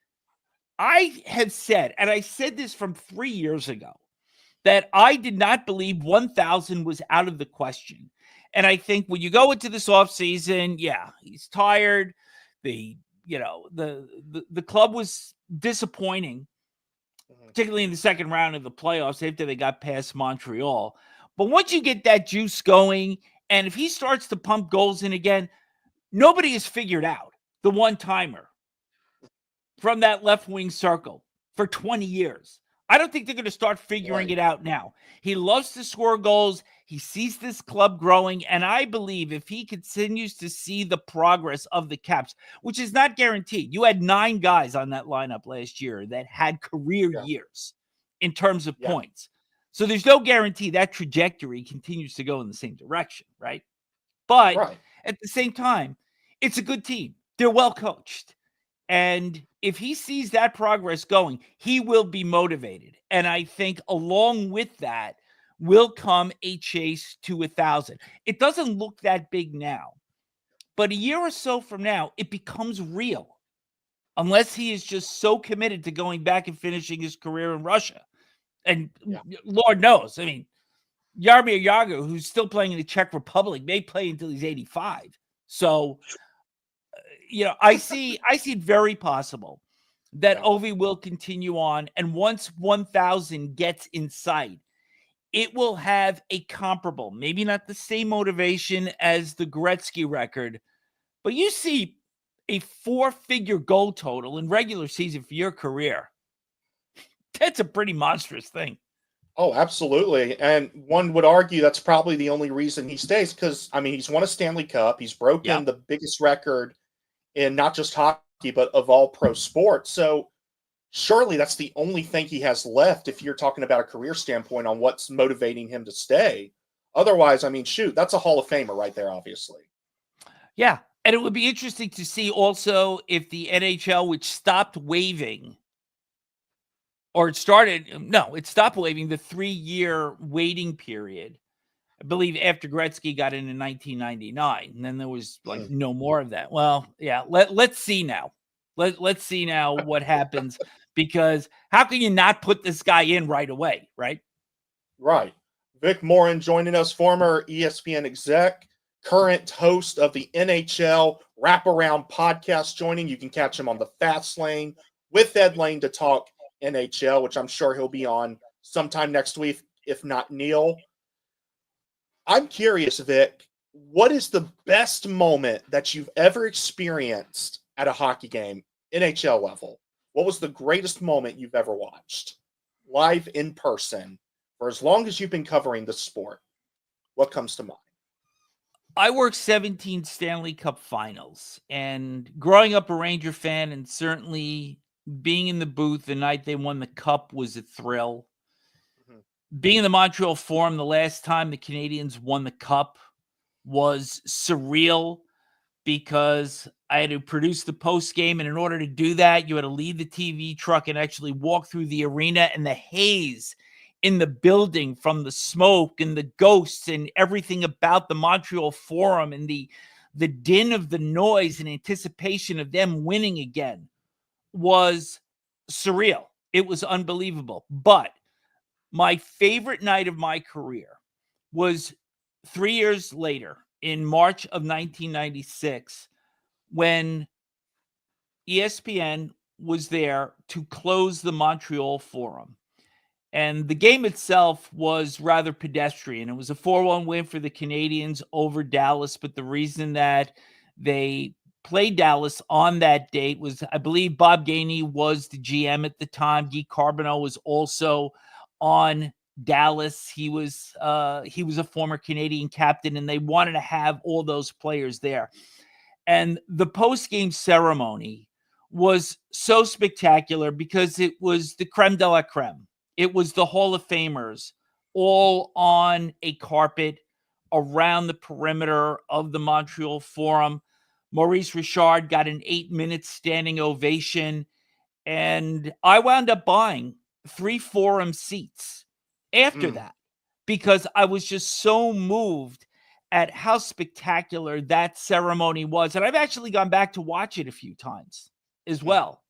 S3: I have said, and I said this from 3 years ago, that I did not believe 1,000 was out of the question. And I think when you go into this offseason, he's tired. The club was disappointing, particularly in the second round of the playoffs after they got past Montreal. But once you get that juice going, and if he starts to pump goals in again, nobody has figured out the one-timer from that left wing circle for 20 years. I don't think they're going to start figuring it out now. He loves to score goals. He sees this club growing. And I believe if he continues to see the progress of the Caps, which is not guaranteed. You had 9 guys on that lineup last year that had career years in terms of points. So there's no guarantee that trajectory continues to go in the same direction, right? But at the same time, it's a good team. They're well coached. And if he sees that progress going, he will be motivated. And I think along with that will come a chase to 1,000. It doesn't look that big now, but a year or so from now, it becomes real. Unless he is just so committed to going back and finishing his career in Russia. And Lord knows, I mean, Jaromir Jagr, who's still playing in the Czech Republic, may play until he's 85. So, I see it very possible that Ovi will continue on. And once 1,000 gets in sight, it will have a comparable, maybe not the same motivation as the Gretzky record, but you see a 4-figure goal total in regular season for your career. That's a pretty monstrous thing.
S1: Oh, absolutely. And one would argue that's probably the only reason he stays because, I mean, he's won a Stanley Cup. He's broken the biggest record in not just hockey, but of all pro sports. So surely that's the only thing he has left if you're talking about a career standpoint on what's motivating him to stay. Otherwise, I mean, shoot, that's a Hall of Famer right there, obviously.
S3: Yeah. And it would be interesting to see also if the NHL, which stopped waiving, or it stopped waiving the 3-year waiting period. I believe after Gretzky got in 1999, and then there was no more of that. Well, yeah, let's see now. Let's see now what happens, because how can you not put this guy in right away, right?
S1: Right. Vic Morren joining us, former ESPN exec, current host of the NHL Wraparound podcast joining. You can catch him on the Fast Lane with Ed Lane to talk NHL, which I'm sure he'll be on sometime next week, if not Neil. I'm curious, Vic, what is the best moment that you've ever experienced at a hockey game, NHL level? What was the greatest moment you've ever watched live in person for as long as you've been covering the sport? What comes to mind?
S3: I worked 17 Stanley Cup finals, and growing up a Ranger fan and certainly being in the booth the night they won the cup was a thrill. Being in the Montreal Forum the last time the Canadiens won the cup was surreal because I had to produce the post game. And in order to do that, you had to leave the TV truck and actually walk through the arena, and the haze in the building from the smoke and the ghosts and everything about the Montreal Forum and the din of the noise and anticipation of them winning again was surreal. It was unbelievable. But my favorite night of my career was 3 years later in March of 1996 when ESPN was there to close the Montreal Forum. And the game itself was rather pedestrian. It was a 4-1 win for the Canadiens over Dallas, but the reason that they played Dallas on that date was, I believe Bob Gainey was the GM at the time. Guy Carbonneau was also on Dallas. He was a former Canadian captain, and they wanted to have all those players there. And the post-game ceremony was so spectacular because it was the creme de la creme. It was the Hall of Famers all on a carpet around the perimeter of the Montreal Forum. Maurice Richard got an 8-minute standing ovation, and I wound up buying 3 Forum seats after that because I was just so moved at how spectacular that ceremony was. And I've actually gone back to watch it a few times as well.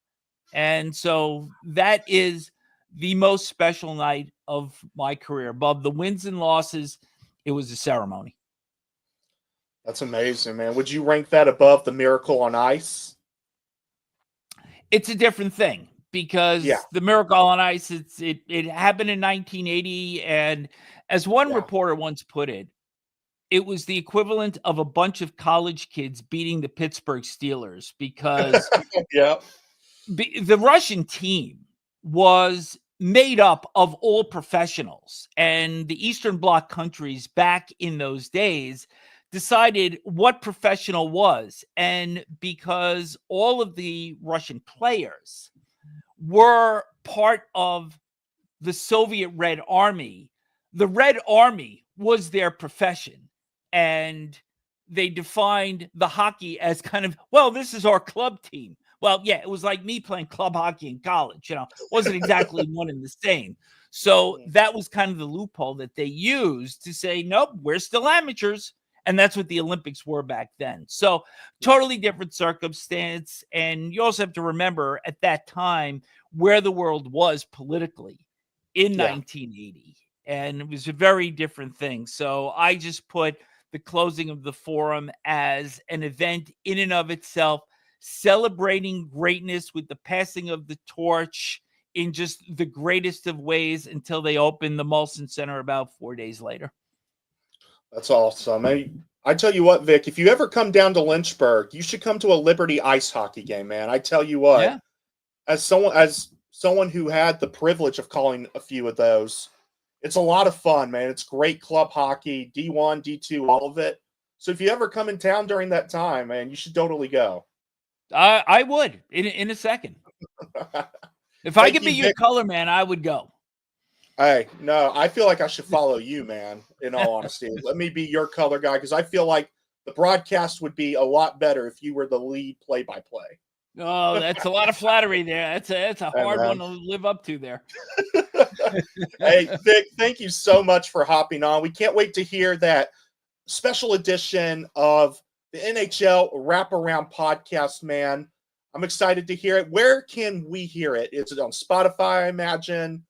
S3: And so that is the most special night of my career. Above the wins and losses, it was a ceremony.
S1: That's amazing, man. Would you rank that above the Miracle on Ice?
S3: It's a different thing because the Miracle on Ice, it happened in 1980. And as one reporter once put it, it was the equivalent of a bunch of college kids beating the Pittsburgh Steelers because
S1: Yeah.
S3: the Russian team was made up of all professionals, and the Eastern Bloc countries back in those days decided what professional was. And because all of the Russian players were part of the Soviet Red Army, the Red Army was their profession. And they defined the hockey as kind of, well, this is our club team. Well, yeah, it was like me playing club hockey in college, wasn't exactly one and the same. So that was kind of the loophole that they used to say, nope, we're still amateurs. And that's what the Olympics were back then. So totally different circumstance. And you also have to remember at that time where the world was politically in 1980. And it was a very different thing. So I just put the closing of the forum as an event in and of itself, celebrating greatness with the passing of the torch in just the greatest of ways until they opened the Molson Center about 4 days later.
S1: That's awesome. I tell you what, Vic, if you ever come down to Lynchburg, you should come to a Liberty ice hockey game, man. I tell you what, as someone who had the privilege of calling a few of those, it's a lot of fun, man. It's great club hockey, D1, D2, all of it. So if you ever come in town during that time, man, you should totally go.
S3: I would in a second. If I could be your color man, I would go.
S1: Hey, no, I feel like I should follow you, man, in all honesty. Let me be your color guy because I feel like the broadcast would be a lot better if you were the lead play-by-play.
S3: Oh, that's a lot of flattery there. That's a hard one to live up to there.
S1: Hey, Vic, thank you so much for hopping on. We can't wait to hear that special edition of the NHL Wraparound Podcast, man. I'm excited to hear it. Where can we hear it? Is it on Spotify, I imagine?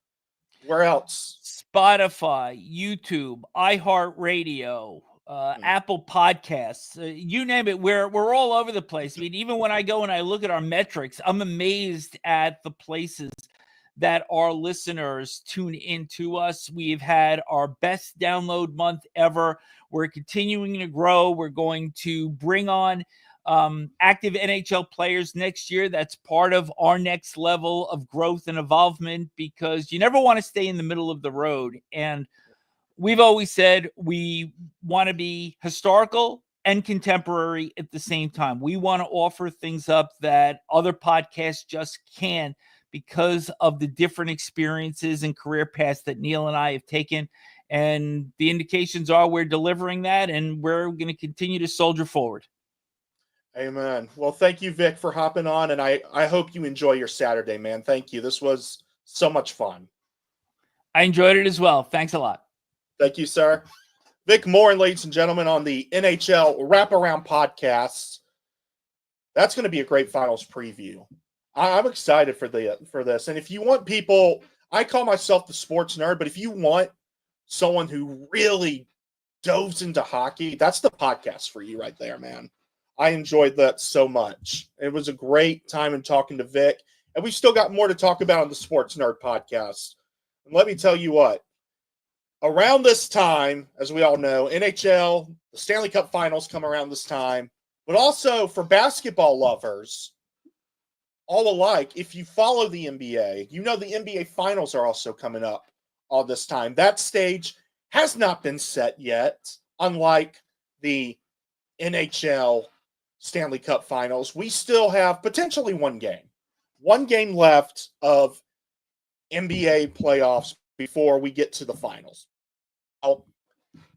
S1: Where else?
S3: Spotify, YouTube, iHeartRadio, Apple Podcasts, you name it. We're all over the place. I mean, even when I go and I look at our metrics, I'm amazed at the places that our listeners tune into us. We've had our best download month ever. We're continuing to grow. We're going to bring on active NHL players next year. That's part of our next level of growth and involvement because you never want to stay in the middle of the road. And we've always said we want to be historical and contemporary at the same time. We want to offer things up that other podcasts just can't because of the different experiences and career paths that Neil and I have taken. And the indications are we're delivering that, and we're going to continue to soldier forward.
S1: Amen. Well, thank you, Vic, for hopping on, and I hope you enjoy your Saturday, man. Thank you. This was so much fun.
S3: I enjoyed it as well. Thanks a lot.
S1: Thank you, sir. Vic Morren, ladies and gentlemen, on the NHL Wraparound Podcast. That's going to be a great finals preview. I'm excited for this. And if you want people, I call myself the sports nerd, but if you want someone who really dove into hockey, that's the podcast for you right there, man. I enjoyed that so much. It was a great time in talking to Vic, and we still got more to talk about on the Sports Nerd Podcast. And let me tell you what, around this time, as we all know, NHL, the Stanley Cup Finals come around this time, but also for basketball lovers, all alike, if you follow the NBA, you know the NBA Finals are also coming up all this time. That stage has not been set yet, unlike the NHL Stanley Cup Finals. We still have potentially one game left of NBA playoffs before we get to the finals. Now,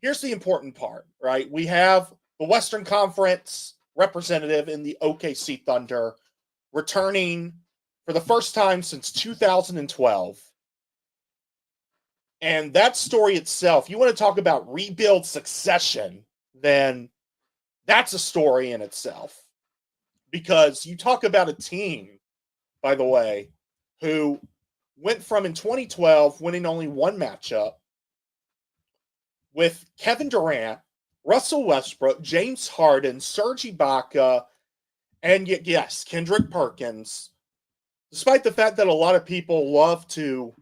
S1: here's the important part, right? We have the Western Conference representative in the OKC Thunder returning for the first time since 2012. And that story itself, you want to talk about rebuild succession, then that's a story in itself. Because you talk about a team, by the way, who went from in 2012 winning only one matchup with Kevin Durant, Russell Westbrook, James Harden, Serge Ibaka, and yes, Kendrick Perkins, despite the fact that a lot of people love to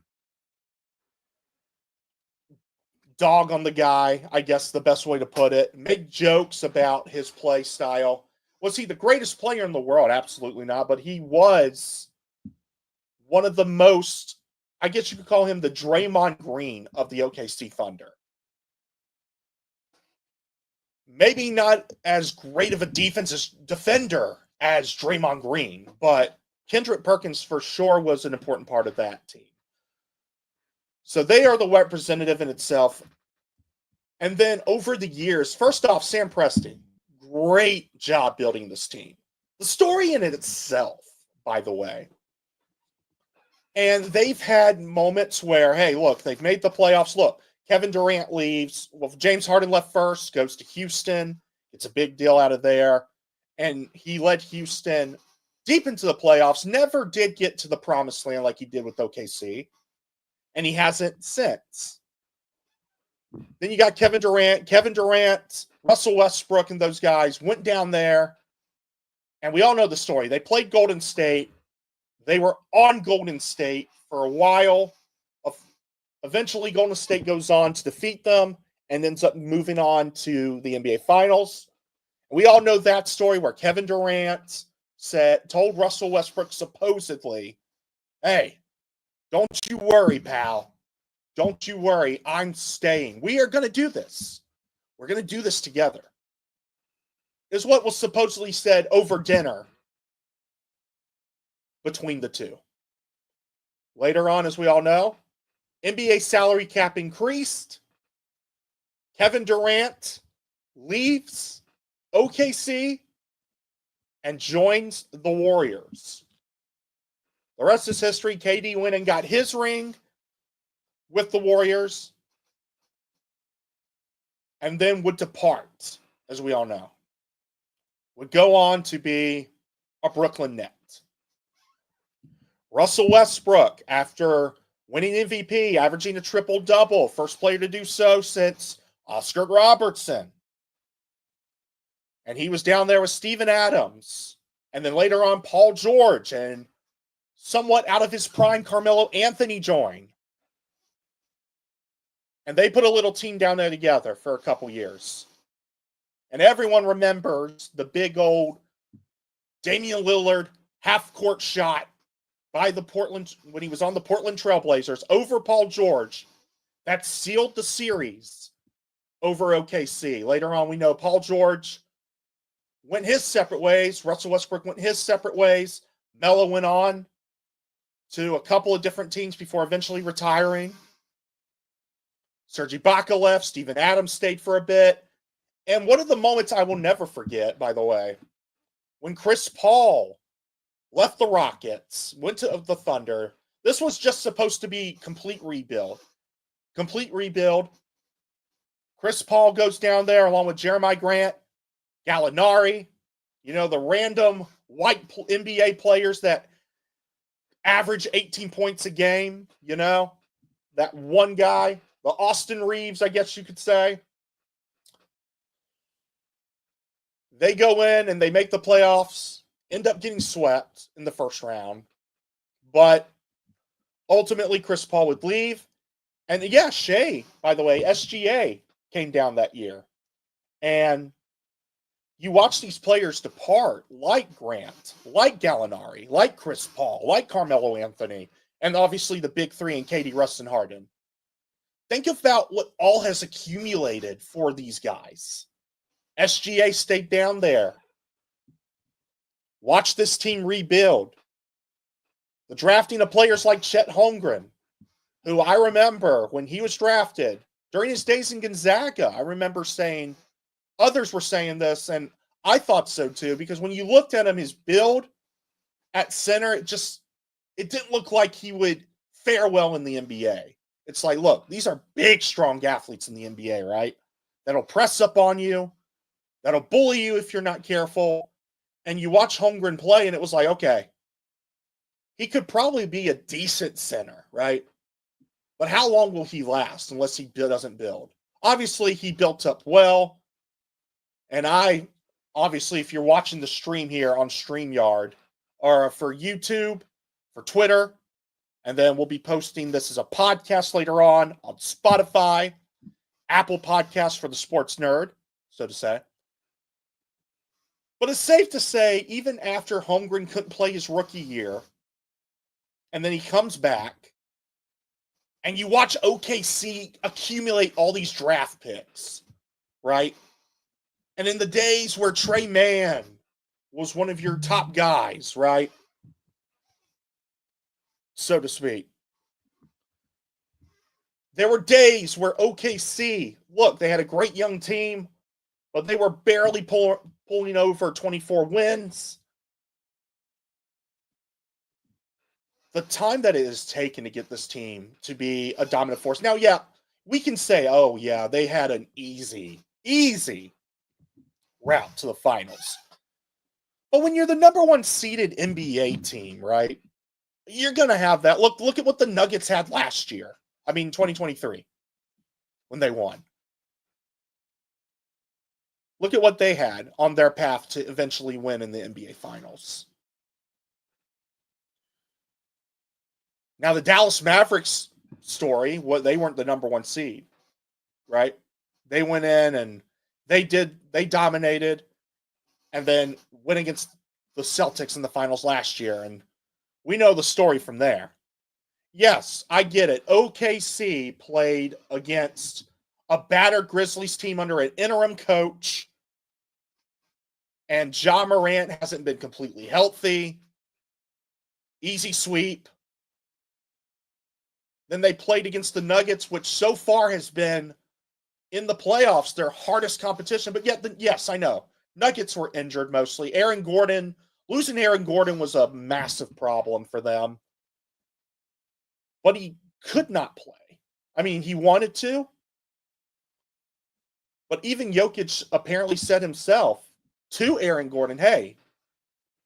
S1: dog on the guy, I guess the best way to put it, make jokes about his play style. Was he the greatest player in the world? Absolutely not, but he was one of the most, I guess you could call him the Draymond Green of the OKC Thunder. Maybe not as great of a defender as Draymond Green, but Kendrick Perkins for sure was an important part of that team. So they are the representative in itself. And then over the years, first off, Sam Presti, great job building this team. The story in it itself, by the way. And they've had moments where, hey, look, they've made the playoffs. Look, Kevin Durant leaves. Well, James Harden left first, goes to Houston. It's a big deal out of there. And he led Houston deep into the playoffs, never did get to the promised land like he did with OKC. And he hasn't since. Then you got Kevin Durant, Russell Westbrook, and those guys went down there. And we all know the story. They played Golden State. They were on Golden State for a while. Eventually, Golden State goes on to defeat them and ends up moving on to the NBA Finals. We all know that story where Kevin Durant told Russell Westbrook supposedly, hey, don't you worry, pal. Don't you worry. I'm staying. We are going to do this. We're going to do this together. Is what was supposedly said over dinner between the two. Later on, as we all know, NBA salary cap increased. Kevin Durant leaves OKC and joins the Warriors. The rest is history. KD went and got his ring with the Warriors and then would depart, as we all know. Would go on to be a Brooklyn Net. Russell Westbrook, after winning MVP, averaging a triple-double, first player to do so since Oscar Robertson. And he was down there with Steven Adams. And then later on, Paul George. And somewhat out of his prime, Carmelo Anthony joined. And they put a little team down there together for a couple years. And everyone remembers the big old Damian Lillard half-court shot by the Portland, when he was on the Portland Trailblazers over Paul George, that sealed the series over OKC. Later on, we know Paul George went his separate ways. Russell Westbrook went his separate ways. Melo went on to a couple of different teams before eventually retiring. Serge Ibaka left. Steven Adams stayed for a bit. And one of the moments I will never forget, by the way, when Chris Paul left the Rockets, went to the Thunder. This was just supposed to be complete rebuild. Chris Paul goes down there along with Jeremiah Grant, Gallinari, the random white NBA players that average 18 points a game, that one guy, the Austin Reeves, I guess you could say. They go in and they make the playoffs. End up getting swept in the first round. But ultimately, Chris Paul would leave. And yeah, Shea, by the way, SGA came down that year. And you watch these players depart, like Grant, like Gallinari, like Chris Paul, like Carmelo Anthony, and obviously the big three in KD, Russ, and Harden. Think about what all has accumulated for these guys. SGA stayed down there. Watch this team rebuild. The drafting of players like Chet Holmgren, who I remember when he was drafted, during his days in Gonzaga, I remember saying, others were saying this, and I thought so too, because when you looked at him, his build at center, it didn't look like he would fare well in the NBA. It's like, look, these are big, strong athletes in the NBA, right? That'll press up on you. That'll bully you if you're not careful. And you watch Holmgren play, and it was like, okay, he could probably be a decent center, right? But how long will he last unless he doesn't build? Obviously, he built up well. And obviously, if you're watching the stream here on StreamYard, or for YouTube, for Twitter, and then we'll be posting this as a podcast later on Spotify Apple Podcast for the sports nerd, so to say. But it's safe to say, even after Holmgren couldn't play his rookie year, and then he comes back, and you watch OKC accumulate all these draft picks, right? And in the days where Trey Mann was one of your top guys, right? So to speak. There were days where OKC, look, they had a great young team, but they were barely pulling over 24 wins. The time that it has taken to get this team to be a dominant force. Now, yeah, we can say, oh, yeah, they had an easy route to the finals. But when you're the number one seeded NBA team, right, you're going to have that. Look at what the Nuggets had last year. 2023, when they won. Look at what they had on their path to eventually win in the NBA Finals. Now, the Dallas Mavericks story, they weren't the number one seed, right? They went in and they dominated, and then went against the Celtics in the finals last year, and we know the story from there. Yes, I get it. OKC played against a battered Grizzlies team under an interim coach, and Ja Morant hasn't been completely healthy. Easy sweep. Then they played against the Nuggets, which so far has been, in the playoffs, their hardest competition. But yet, yes, I know. Nuggets were injured mostly. Losing Aaron Gordon was a massive problem for them. But he could not play. He wanted to. But even Jokic apparently said himself to Aaron Gordon, hey,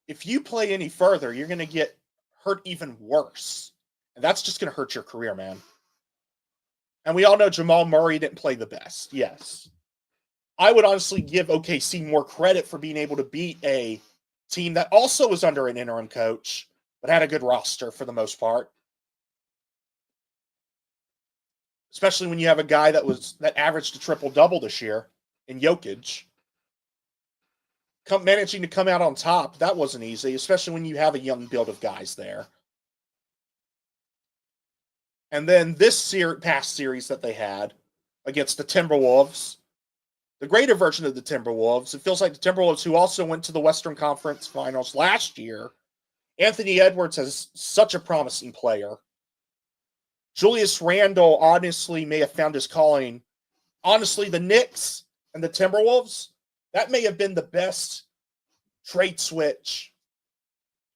S1: if you play any further, you're going to get hurt even worse. And that's just going to hurt your career, man. And we all know Jamal Murray didn't play the best. Yes. I would honestly give OKC more credit for being able to beat a team that also was under an interim coach, but had a good roster for the most part. Especially when you have a guy that averaged a triple-double this year in Jokic. Managing to come out on top, that wasn't easy, especially when you have a young build of guys there. And then this past series that they had against the Timberwolves, the greater version of the Timberwolves, it feels like the Timberwolves, who also went to the Western Conference Finals last year. Anthony Edwards is such a promising player. Julius Randle honestly may have found his calling. Honestly, the Knicks and the Timberwolves, that may have been the best trade switch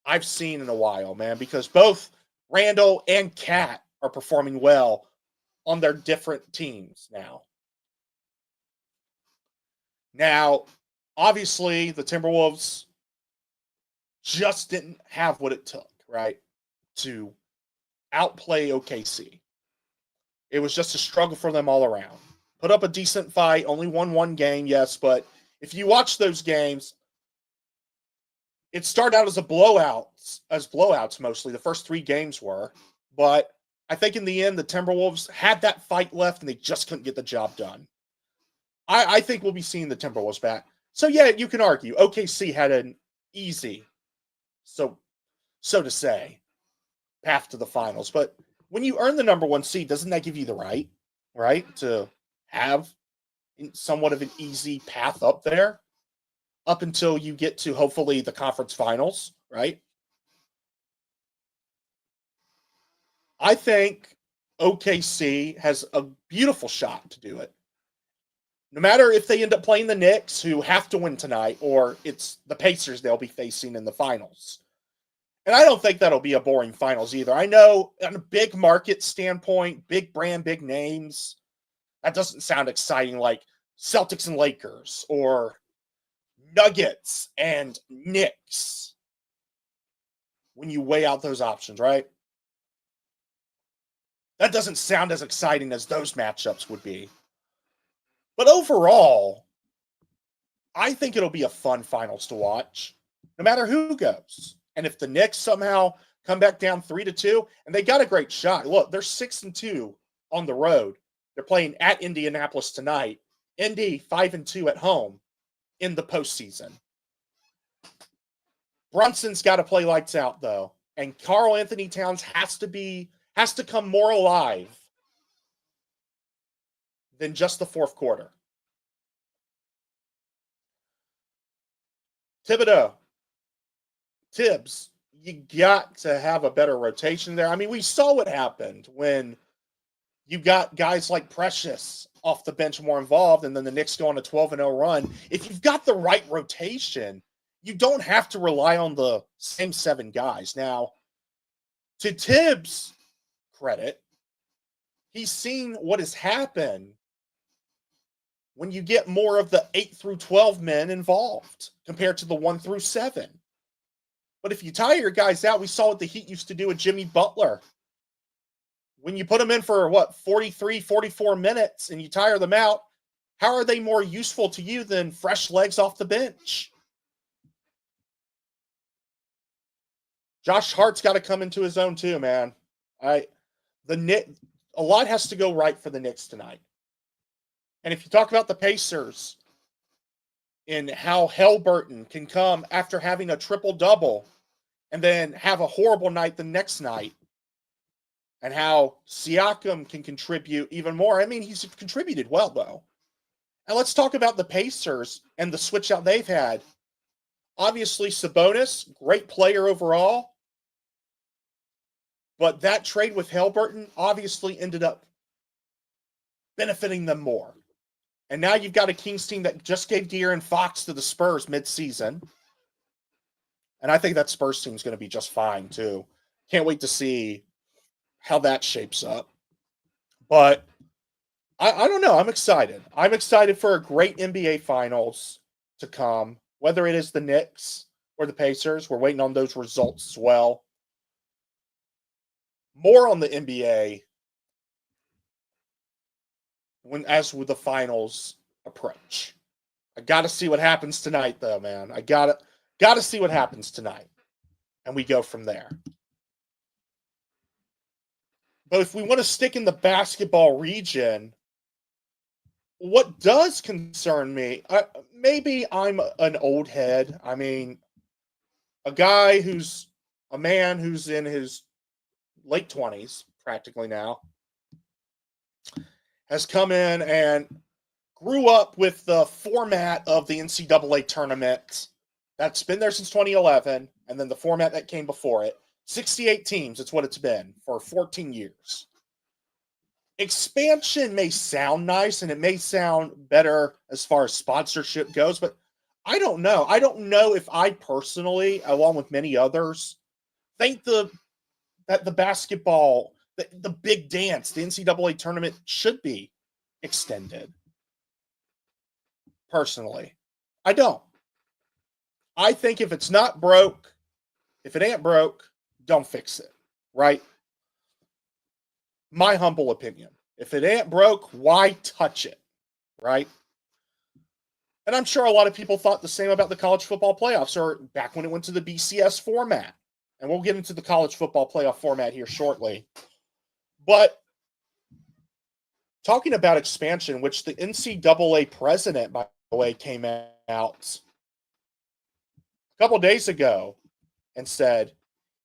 S1: I've seen in a while, man, because both Randle and Cat are performing well on their different teams now. Now, obviously, the Timberwolves just didn't have what it took, right, to outplay OKC. It was just a struggle for them all around. Put up a decent fight, only won one game, yes, but if you watch those games, it started out as blowouts mostly. The first three games were, but I think in the end, the Timberwolves had that fight left and they just couldn't get the job done. I think we'll be seeing the Timberwolves back. So yeah, you can argue OKC had an easy, so to say, path to the finals. But when you earn the number one seed, doesn't that give you the right, to have somewhat of an easy path up there, up until you get to hopefully the conference finals, right? I think OKC has a beautiful shot to do it. No matter if they end up playing the Knicks, who have to win tonight, or it's the Pacers they'll be facing in the finals. And I don't think that'll be a boring finals either. I know on a big market standpoint, big brand, big names, that doesn't sound exciting like Celtics and Lakers or Nuggets and Knicks when you weigh out those options, right? That doesn't sound as exciting as those matchups would be. But overall, I think it'll be a fun finals to watch, no matter who goes. And if the Knicks somehow come back down 3-2, and they got a great shot. Look, they're 6-2 on the road They're playing at Indianapolis tonight. Indy 5-2 at home in the postseason. Brunson's got to play lights out, though. And Karl Anthony Towns has to come more alive than just the fourth quarter. Tibbs, you got to have a better rotation there. I mean, we saw what happened when you got guys like Precious off the bench more involved, and then the Knicks go on a 12-0 run. If you've got the right rotation, you don't have to rely on the same 7 guys. Now, to Tibbs' credit, he's seen what has happened when you get more of the 8 through 12 men involved compared to the 1 through 7. But if you tire your guys out, we saw what the Heat used to do with Jimmy Butler. When you put them in for, 43, 44 minutes and you tire them out, how are they more useful to you than fresh legs off the bench? Josh Hart's got to come into his own too, man. A lot has to go right for the Knicks tonight. And if you talk about the Pacers and how Haliburton can come after having a triple-double and then have a horrible night the next night, and how Siakam can contribute even more. I mean, he's contributed well, though. And let's talk about the Pacers and the switch out they've had. Obviously, Sabonis, great player overall. But that trade with Haliburton obviously ended up benefiting them more. And now you've got a Kings team that just gave De'Aaron Fox to the Spurs mid-season. And I think that Spurs team is going to be just fine, too. Can't wait to see how that shapes up. But I don't know. I'm excited. I'm excited for a great NBA Finals to come, whether it is the Knicks or the Pacers. We're waiting on those results as well. More on the NBA as with the finals approach. I got to see what happens tonight, though, man. I got to see what happens tonight. And we go from there. But if we want to stick in the basketball region, what does concern me, maybe I'm an old head. I mean, a man who's in his late 20s, practically now, has come in and grew up with the format of the NCAA tournament that's been there since 2011, and then the format that came before it. 68 teams, it's what it's been for 14 years. Expansion may sound nice, and it may sound better as far as sponsorship goes, but I don't know. I don't know if I personally, along with many others, think that the basketball, the big dance, the NCAA tournament should be extended. Personally, I don't. I think if it's not broke, if it ain't broke, don't fix it, right? My humble opinion. If it ain't broke, why touch it, right? And I'm sure a lot of people thought the same about the college football playoffs, or back when it went to the BCS format. And we'll get into the college football playoff format here shortly. But talking about expansion, which the NCAA president, by the way, came out a couple days ago and said,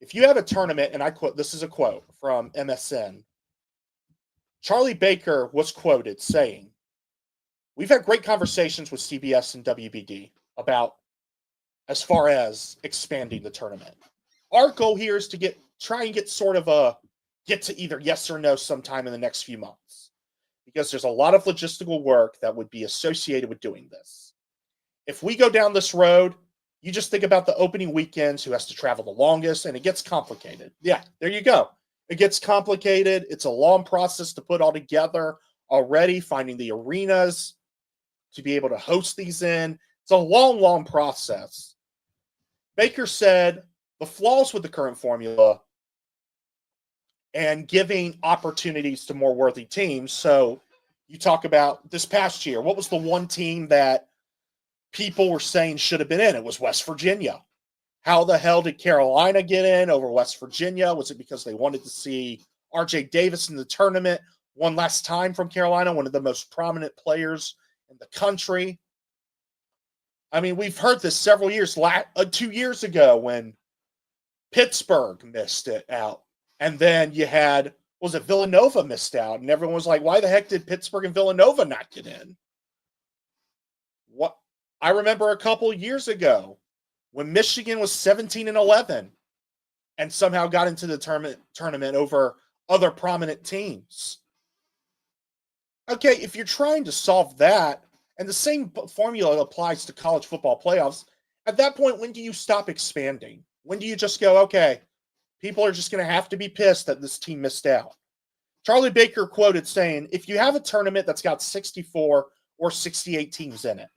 S1: if you have a tournament, and I quote, this is a quote from MSN, Charlie Baker was quoted saying, we've had great conversations with CBS and WBD about as far as expanding the tournament. Our goal here is to try and get to either yes or no sometime in the next few months, because there's a lot of logistical work that would be associated with doing this. If we go down this road, you just think about the opening weekends, who has to travel the longest, and it gets complicated. Yeah, there you go. It gets complicated. It's a long process to put all together already, finding the arenas to be able to host these in. It's a long, long process. Baker said the flaws with the current formula and giving opportunities to more worthy teams. So you talk about this past year, what was the one team that people were saying should have been in? It was West Virginia. How the hell did Carolina get in over West Virginia? Was it because they wanted to see RJ Davis in the tournament? one last time from Carolina, one of the most prominent players in the country. I mean, we've heard this several years, 2 years ago when Pittsburgh missed it out. And then you had, was it Villanova missed out? And everyone was like, why the heck did Pittsburgh and Villanova not get in? What I remember a couple years ago when Michigan was 17-11 and somehow got into the tournament over other prominent teams. Okay, if you're trying to solve that, and the same formula applies to college football playoffs, at that point, when do you stop expanding? When do you just go, okay, people are just going to have to be pissed that this team missed out? Charlie Baker quoted saying, if you have a tournament that's got 64 or 68 teams in it,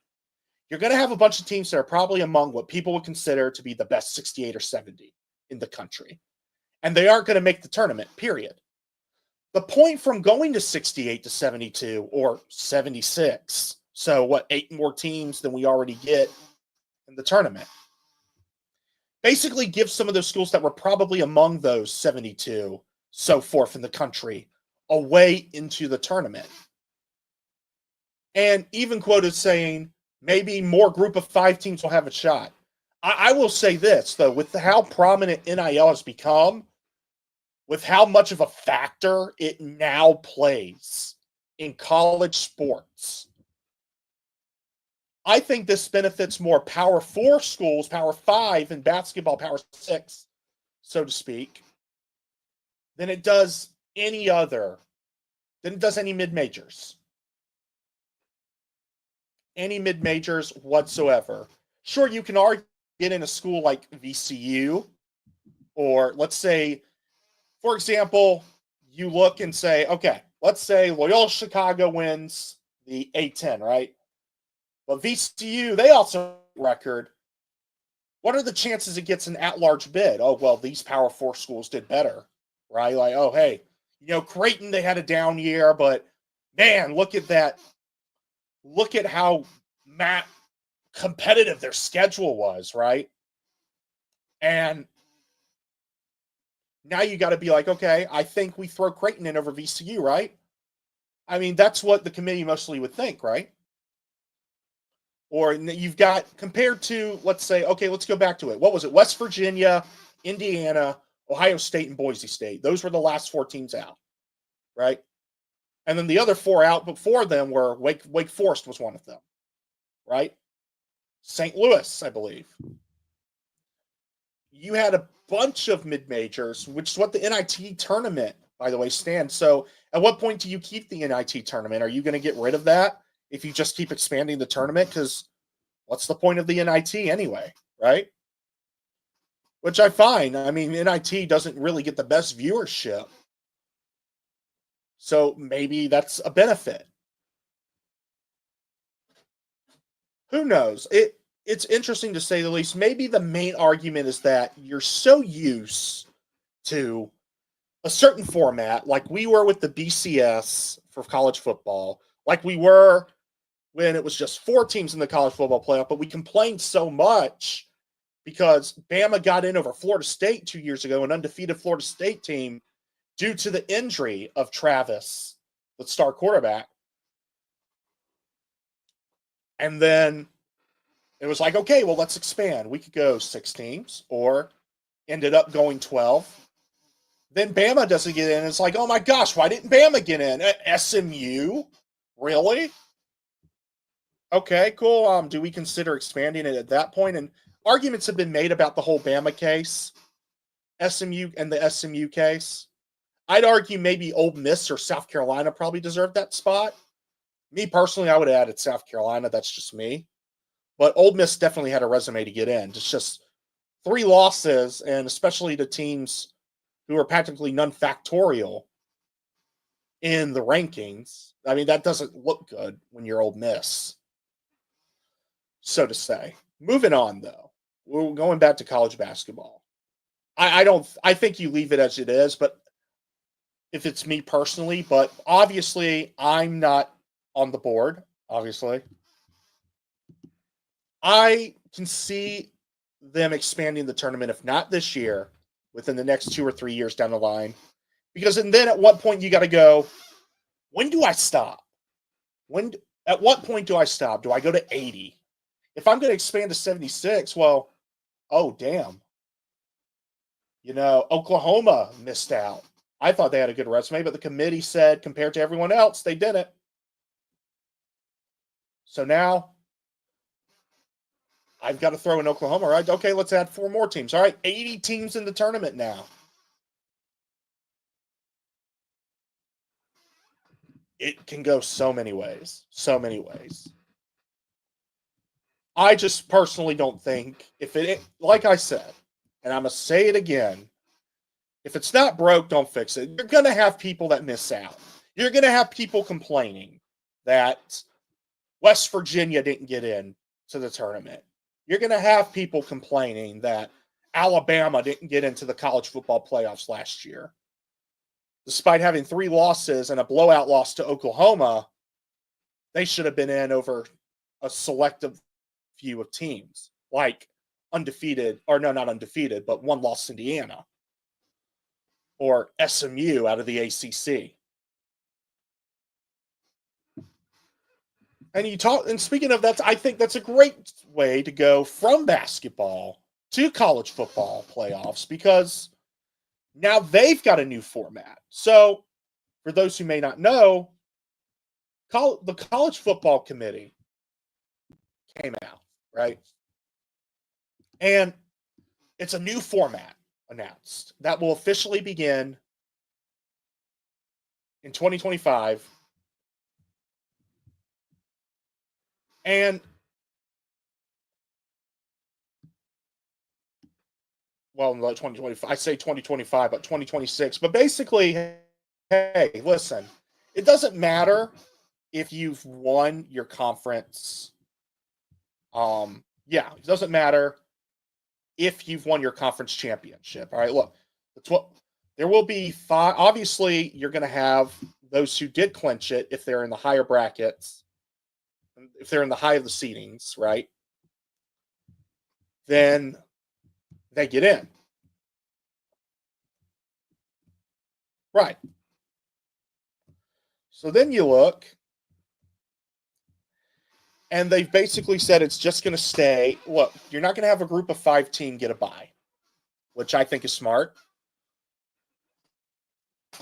S1: you're going to have a bunch of teams that are probably among what people would consider to be the best 68 or 70 in the country. And they aren't going to make the tournament, period. The point from going to 68 to 72 or 76, so what, 8 more teams than we already get in the tournament, basically gives some of those schools that were probably among those 72, so forth in the country, a way into the tournament. And even quoted saying, maybe more group of 5 teams will have a shot. I will say this, though, with how prominent NIL has become, with how much of a factor it now plays in college sports, I think this benefits more Power 4 schools, Power 5 in basketball, Power 6, so to speak, than it does any mid-majors. Any mid-majors whatsoever. Sure, you can argue get in a school like VCU, or let's say, for example, you look and say, okay, let's say Loyola Chicago wins the A-10, right? But VCU, they also have a record. What are the chances it gets an at-large bid? Oh, well, these Power 4 schools did better, right? Like, oh, hey, Creighton, they had a down year, but man, look at that. Look at how competitive their schedule was, right? And now you got to be like, okay, I think we throw Creighton in over VCU, right? I mean, that's what the committee mostly would think, right? Or you've got, compared to, let's say, okay, let's go back to it. What was it? West Virginia, Indiana, Ohio State, and Boise State. Those were the last 4 teams out, right? And then the other 4 out before them were Wake Forest was one of them, right? St. Louis, I believe. You had a bunch of mid-majors, which is what the NIT tournament, by the way, stands. So at what point do you keep the NIT tournament? Are you going to get rid of that if you just keep expanding the tournament? Because what's the point of the NIT anyway, right? Which I find, I mean, NIT doesn't really get the best viewership. So maybe that's a benefit. Who knows? It's interesting to say the least. Maybe the main argument is that you're so used to a certain format, like we were with the BCS for college football, like we were when it was just 4 teams in the college football playoff, but we complained so much because Bama got in over Florida State 2 years ago, an undefeated Florida State team, due to the injury of Travis, the star quarterback. And then it was like, okay, well, let's expand. We could go 6 teams, or ended up going 12. Then Bama doesn't get in. It's like, oh my gosh, why didn't Bama get in? SMU? Really? Okay, cool. Do we consider expanding it at that point? And arguments have been made about the whole Bama case, SMU and the SMU case. I'd argue maybe Ole Miss or South Carolina probably deserved that spot. Me personally, I would have added South Carolina. That's just me. But Ole Miss definitely had a resume to get in. It's just 3 losses, and especially to teams who are practically non-factorial in the rankings. I mean, that doesn't look good when you're Ole Miss, so to say. Moving on, though. We're going back to college basketball. I think you leave it as it is, but if it's me personally, but obviously I'm not on the board, obviously. I can see them expanding the tournament, if not this year, within the next 2 or 3 years down the line. Because and then at what point you got to go, When do I stop? At what point do I stop? Do I go to 80? If I'm going to expand to 76, well, oh, damn. Oklahoma missed out. I thought they had a good resume, but the committee said compared to everyone else, they didn't. So now I've got to throw in Oklahoma, right? Okay, let's add 4 more teams. All right, 80 teams in the tournament now. It can go so many ways. So many ways. I just personally don't think like I said, and I'm going to say it again, if it's not broke, don't fix it. You're going to have people that miss out. You're going to have people complaining that West Virginia didn't get in to the tournament. You're going to have people complaining that Alabama didn't get into the college football playoffs last year. Despite having 3 losses and a blowout loss to Oklahoma, they should have been in over a selective few of teams, like undefeated, or no, not undefeated, but 1 loss Indiana, or SMU out of the ACC. And speaking of that, I think that's a great way to go from basketball to college football playoffs, because now they've got a new format. So, for those who may not know, the College Football Committee came out, right? And it's a new format announced that will officially begin in 2025. And, well, 2025, I say 2025, but 2026. But basically, hey, listen, it doesn't matter if you've won your conference. It doesn't matter if you've won your conference championship. All right, look, there will be 5. Obviously, you're going to have those who did clinch it if they're in the higher brackets, if they're in the high of the seedings, right? Then they get in. Right. So then you look, and they've basically said it's just going to stay. Look, you're not going to have a group of 5 team get a bye, which I think is smart.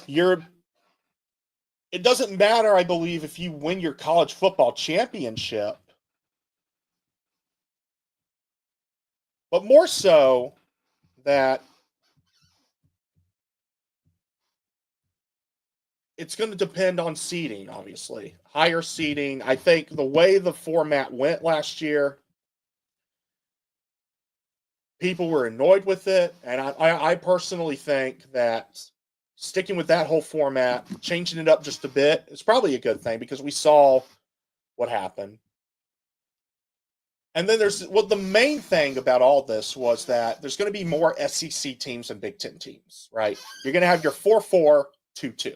S1: It doesn't matter, I believe, if you win your college football championship, but more so that it's going to depend on seeding, obviously. Higher seeding. I think the way the format went last year, people were annoyed with it, and I personally think that sticking with that whole format, changing it up just a bit, is probably a good thing, because we saw what happened. And then the main thing about all this was that there's going to be more SEC teams and Big Ten teams, right? You're going to have your 4-4, 2-2.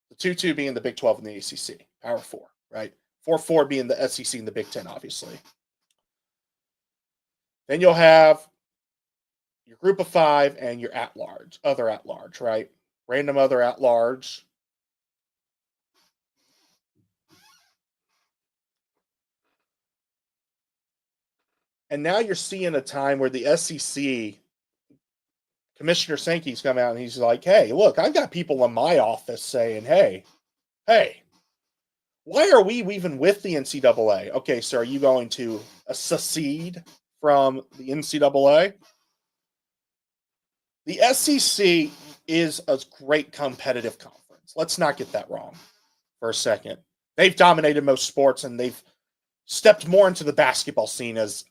S1: The 2-2 being the Big 12 and the ACC, Power 4, right? 4-4 being the SEC and the Big Ten, obviously. Then you'll have your group of 5 and your other at-large, right? Random other at-large. And now you're seeing a time where the SEC, Commissioner Sankey's come out and he's like, hey, look, I've got people in my office saying, hey, why are we even with the NCAA? Okay, so are you going to secede from the NCAA? The SEC is a great competitive conference. Let's not get that wrong for a second. They've dominated most sports, and they've stepped more into the basketball scene, as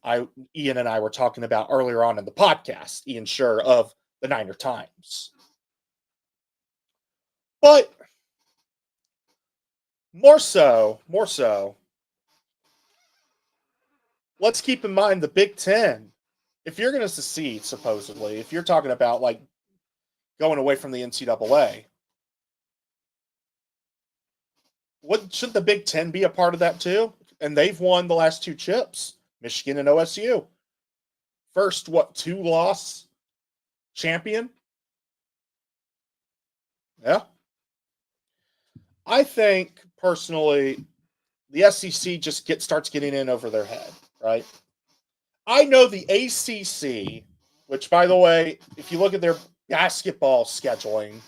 S1: Ian and I were talking about earlier on in the podcast, Ian Shure of the Niner Times. But more so, let's keep in mind the Big Ten. If you're going to secede, supposedly, if you're talking about like going away from the NCAA, shouldn't the Big Ten be a part of that too? And they've won the last 2 chips, Michigan and OSU. First, 2-loss champion? Yeah. I think personally, the SEC just starts getting in over their head, right? I know the ACC, which, by the way, if you look at their basketball scheduling,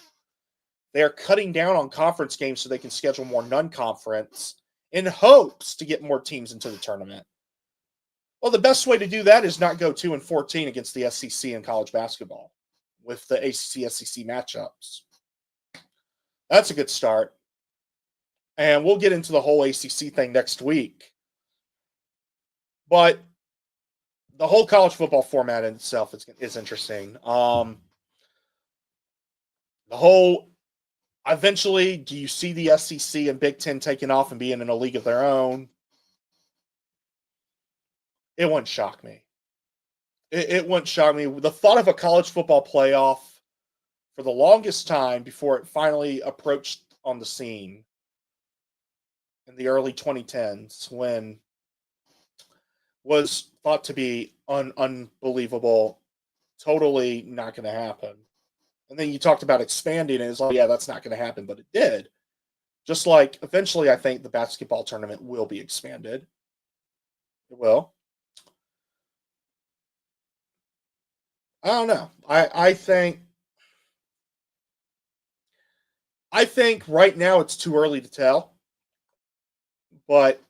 S1: they're cutting down on conference games so they can schedule more non-conference in hopes to get more teams into the tournament. Well, the best way to do that is not go 2-14 against the SEC in college basketball with the ACC-SEC matchups. That's a good start. And we'll get into the whole ACC thing next week. But the whole college football format in itself is interesting. Eventually, do you see the SEC and Big Ten taking off and being in a league of their own? It wouldn't shock me. It wouldn't shock me. The thought of a college football playoff for the longest time before it finally approached on the scene in the early 2010s when was thought to be unbelievable, totally not going to happen. And then you talked about expanding, and it's like, yeah, that's not going to happen, but it did. Just like eventually I think the basketball tournament will be expanded. It will. I don't know. I think right now it's too early to tell, but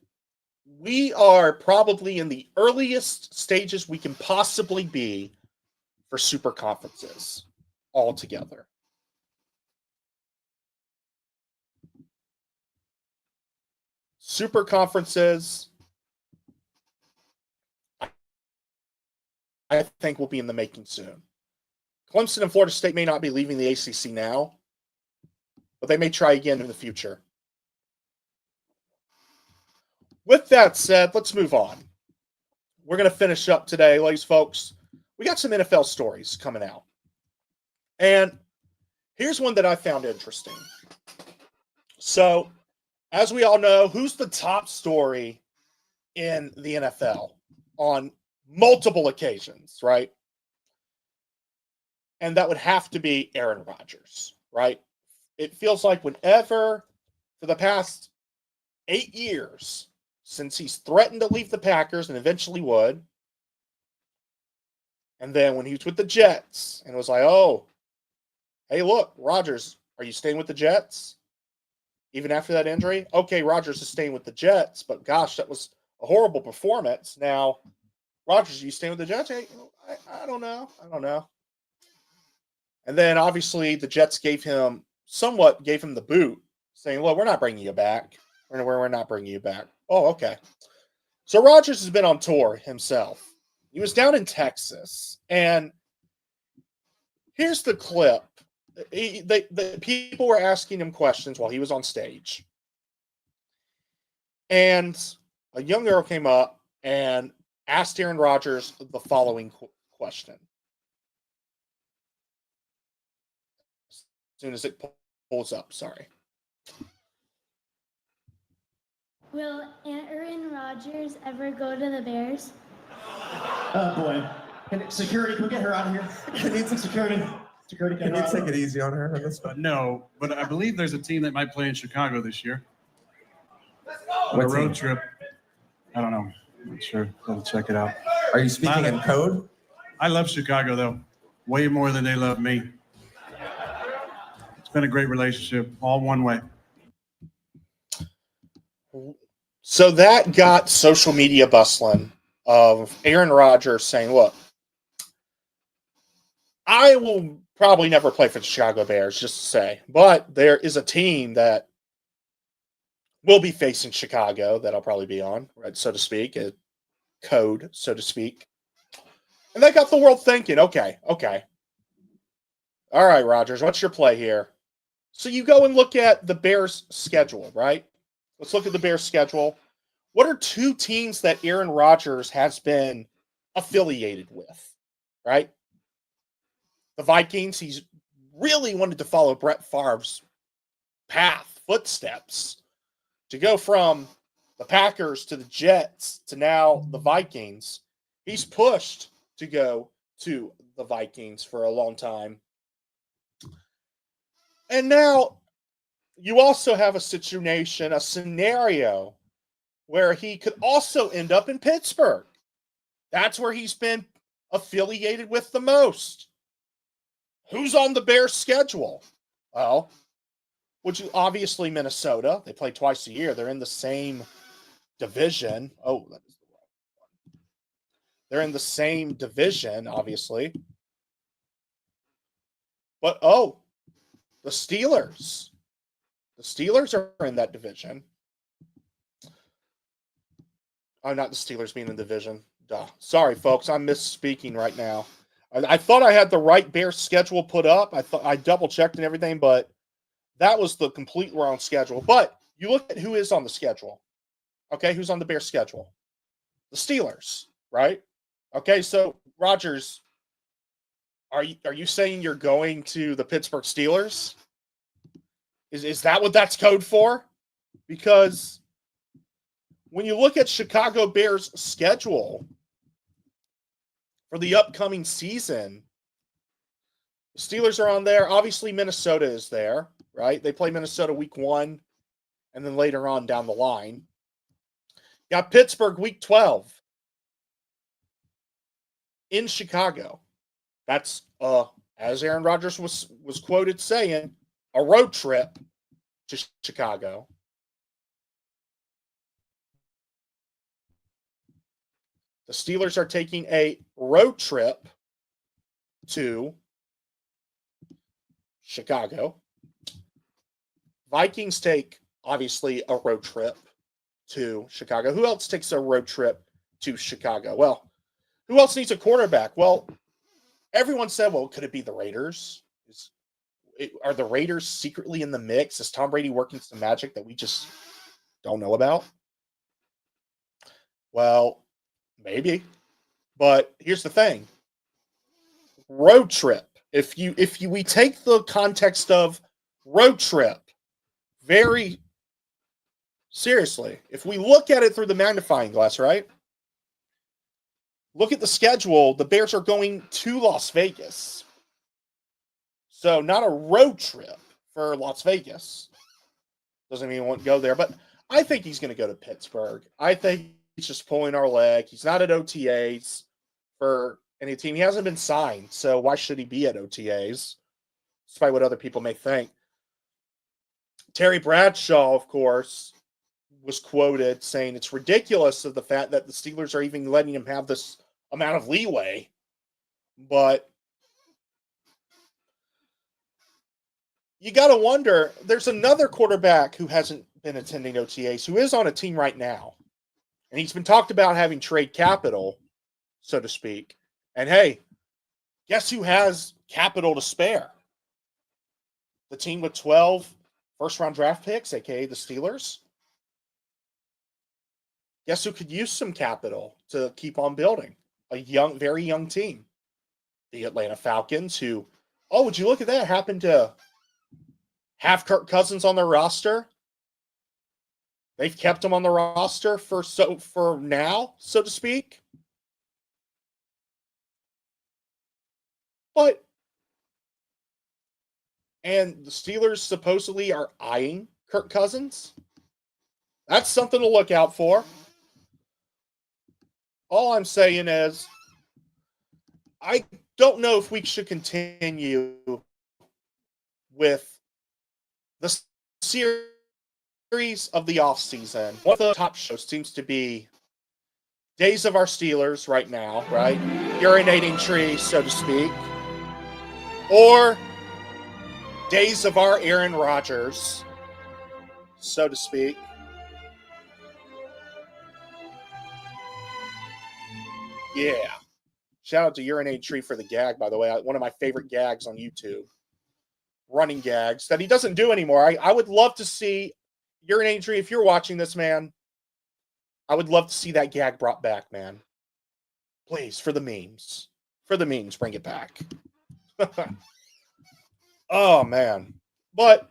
S1: we are probably in the earliest stages we can possibly be for super conferences altogether. Super conferences, I think, will be in the making soon. Clemson and Florida State may not be leaving the ACC now, but they may try again in the future. With that said, let's move on. We're going to finish up today, ladies, folks. We got some NFL stories coming out. And here's one that I found interesting. So, as we all know, who's the top story in the NFL on multiple occasions, right? And that would have to be Aaron Rodgers, right? It feels like whenever, for the past 8 years, since he's threatened to leave the Packers and eventually would, and then when he was with the Jets, and it was like, oh, hey, look, Rodgers, are you staying with the Jets? Even after that injury? Okay, Rodgers is staying with the Jets, but gosh, that was a horrible performance. Now, Rodgers, are you staying with the Jets? Hey, I don't know. And then, obviously, the Jets gave him the boot, saying, well, we're not bringing you back. We're not bringing you back. Oh, okay. So Rodgers has been on tour himself. He was down in Texas, and here's the clip. The people were asking him questions while he was on stage. And a young girl came up and asked Aaron Rodgers the following question. As soon as it pulls up, sorry.
S4: Will Aaron Rodgers ever go to the Bears?
S5: Oh, boy. Security, can we get her out of here? I need some security. Security,
S6: can you take it easy on her?
S7: No, but I believe there's a team that might play in Chicago this year. On
S6: What
S7: a road
S6: team?
S7: trip. I don't know. I'm not sure. Gotta check it out.
S6: Are you speaking in code?
S7: I love Chicago, though. Way more than they love me. It's been a great relationship, all one way.
S1: So that got social media bustling of Aaron Rodgers saying, look, I will probably never play for the Chicago Bears, just to say, but there is a team that will be facing Chicago that I'll probably be on, right, so to speak, a code, so to speak. And that got the world thinking, okay. All right, Rodgers, what's your play here? So you go and look at the Bears' schedule, right? Let's look at the Bears' schedule. What are two teams that Aaron Rodgers has been affiliated with, right? The Vikings, he's really wanted to follow Brett Favre's footsteps, to go from the Packers to the Jets to now the Vikings. He's pushed to go to the Vikings for a long time. And now you also have a situation, a scenario where he could also end up in Pittsburgh. That's where he's been affiliated with the most. Who's on the Bears' schedule? Well, obviously Minnesota. They play twice a year. They're in the same division. Oh, that is the wrong one. They're in the same division, obviously. But the Steelers. The Steelers are in that division. Oh, not the Steelers being in the division. Duh. Sorry, folks. I'm misspeaking right now. I thought I had the right Bears schedule put up. I double checked and everything, but that was the complete wrong schedule. But you look at who is on the schedule. Okay, who's on the Bears schedule? The Steelers, right? Okay, so Rodgers, are you saying you're going to the Pittsburgh Steelers? Is that what that's code for? Because when you look at Chicago Bears' schedule for the upcoming season, the Steelers are on there. Obviously, Minnesota is there, right? They play Minnesota week 1, and then later on down the line. You got Pittsburgh week 12 in Chicago. That's, as Aaron Rodgers was quoted saying, a road trip to Chicago. The Steelers are taking a road trip to Chicago. Vikings take, obviously, a road trip to Chicago. Who else takes a road trip to Chicago? Well, who else needs a quarterback? Well, everyone said, well, could it be the Raiders? Are the Raiders secretly in the mix? Is Tom Brady working some magic that we just don't know about? Well, maybe. But here's the thing. Road trip. We take the context of road trip very seriously, if we look at it through the magnifying glass, right? Look at the schedule. The Bears are going to Las Vegas. So not a road trip for Las Vegas. Doesn't mean he won't go there, but I think he's going to go to Pittsburgh. I think he's just pulling our leg. He's not at OTAs for any team. He hasn't been signed, so why should he be at OTAs? Despite what other people may think. Terry Bradshaw, of course, was quoted saying it's ridiculous of the fact that the Steelers are even letting him have this amount of leeway. But you got to wonder, there's another quarterback who hasn't been attending OTAs who is on a team right now. And he's been talked about having trade capital, so to speak. And hey, guess who has capital to spare? The team with 12 first-round draft picks, a.k.a. the Steelers. Guess who could use some capital to keep on building? A very young team. The Atlanta Falcons, who, would you look at that, happened to have Kirk Cousins on their roster. They've kept him on the roster for now, so to speak. And the Steelers supposedly are eyeing Kirk Cousins. That's something to look out for. All I'm saying is, I don't know if we should continue with the series of the offseason. One of the top shows seems to be Days of Our Steelers right now, right? Urinating Tree, so to speak. Or Days of Our Aaron Rodgers, so to speak. Yeah. Shout out to Urinate Tree for the gag, by the way. One of my favorite gags on YouTube. Running gags that he doesn't do anymore. I would love to see Urinate Tree, if you're watching this, man. I would love to see that gag brought back, man. Please, for the memes. For the memes, bring it back. Oh, man. But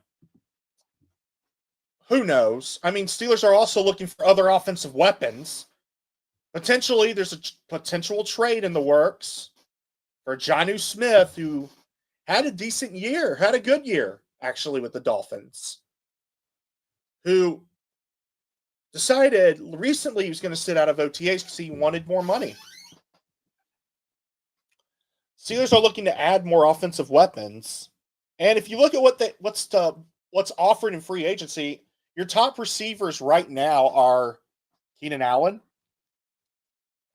S1: who knows? I mean, Steelers are also looking for other offensive weapons. Potentially, there's a potential trade in the works for Jonnu Smith, who had a decent year, had a good year, actually, with the Dolphins. who decided recently he was going to sit out of OTAs because he wanted more money. Steelers are looking to add more offensive weapons. And if you look at what's offered in free agency, your top receivers right now are Keenan Allen,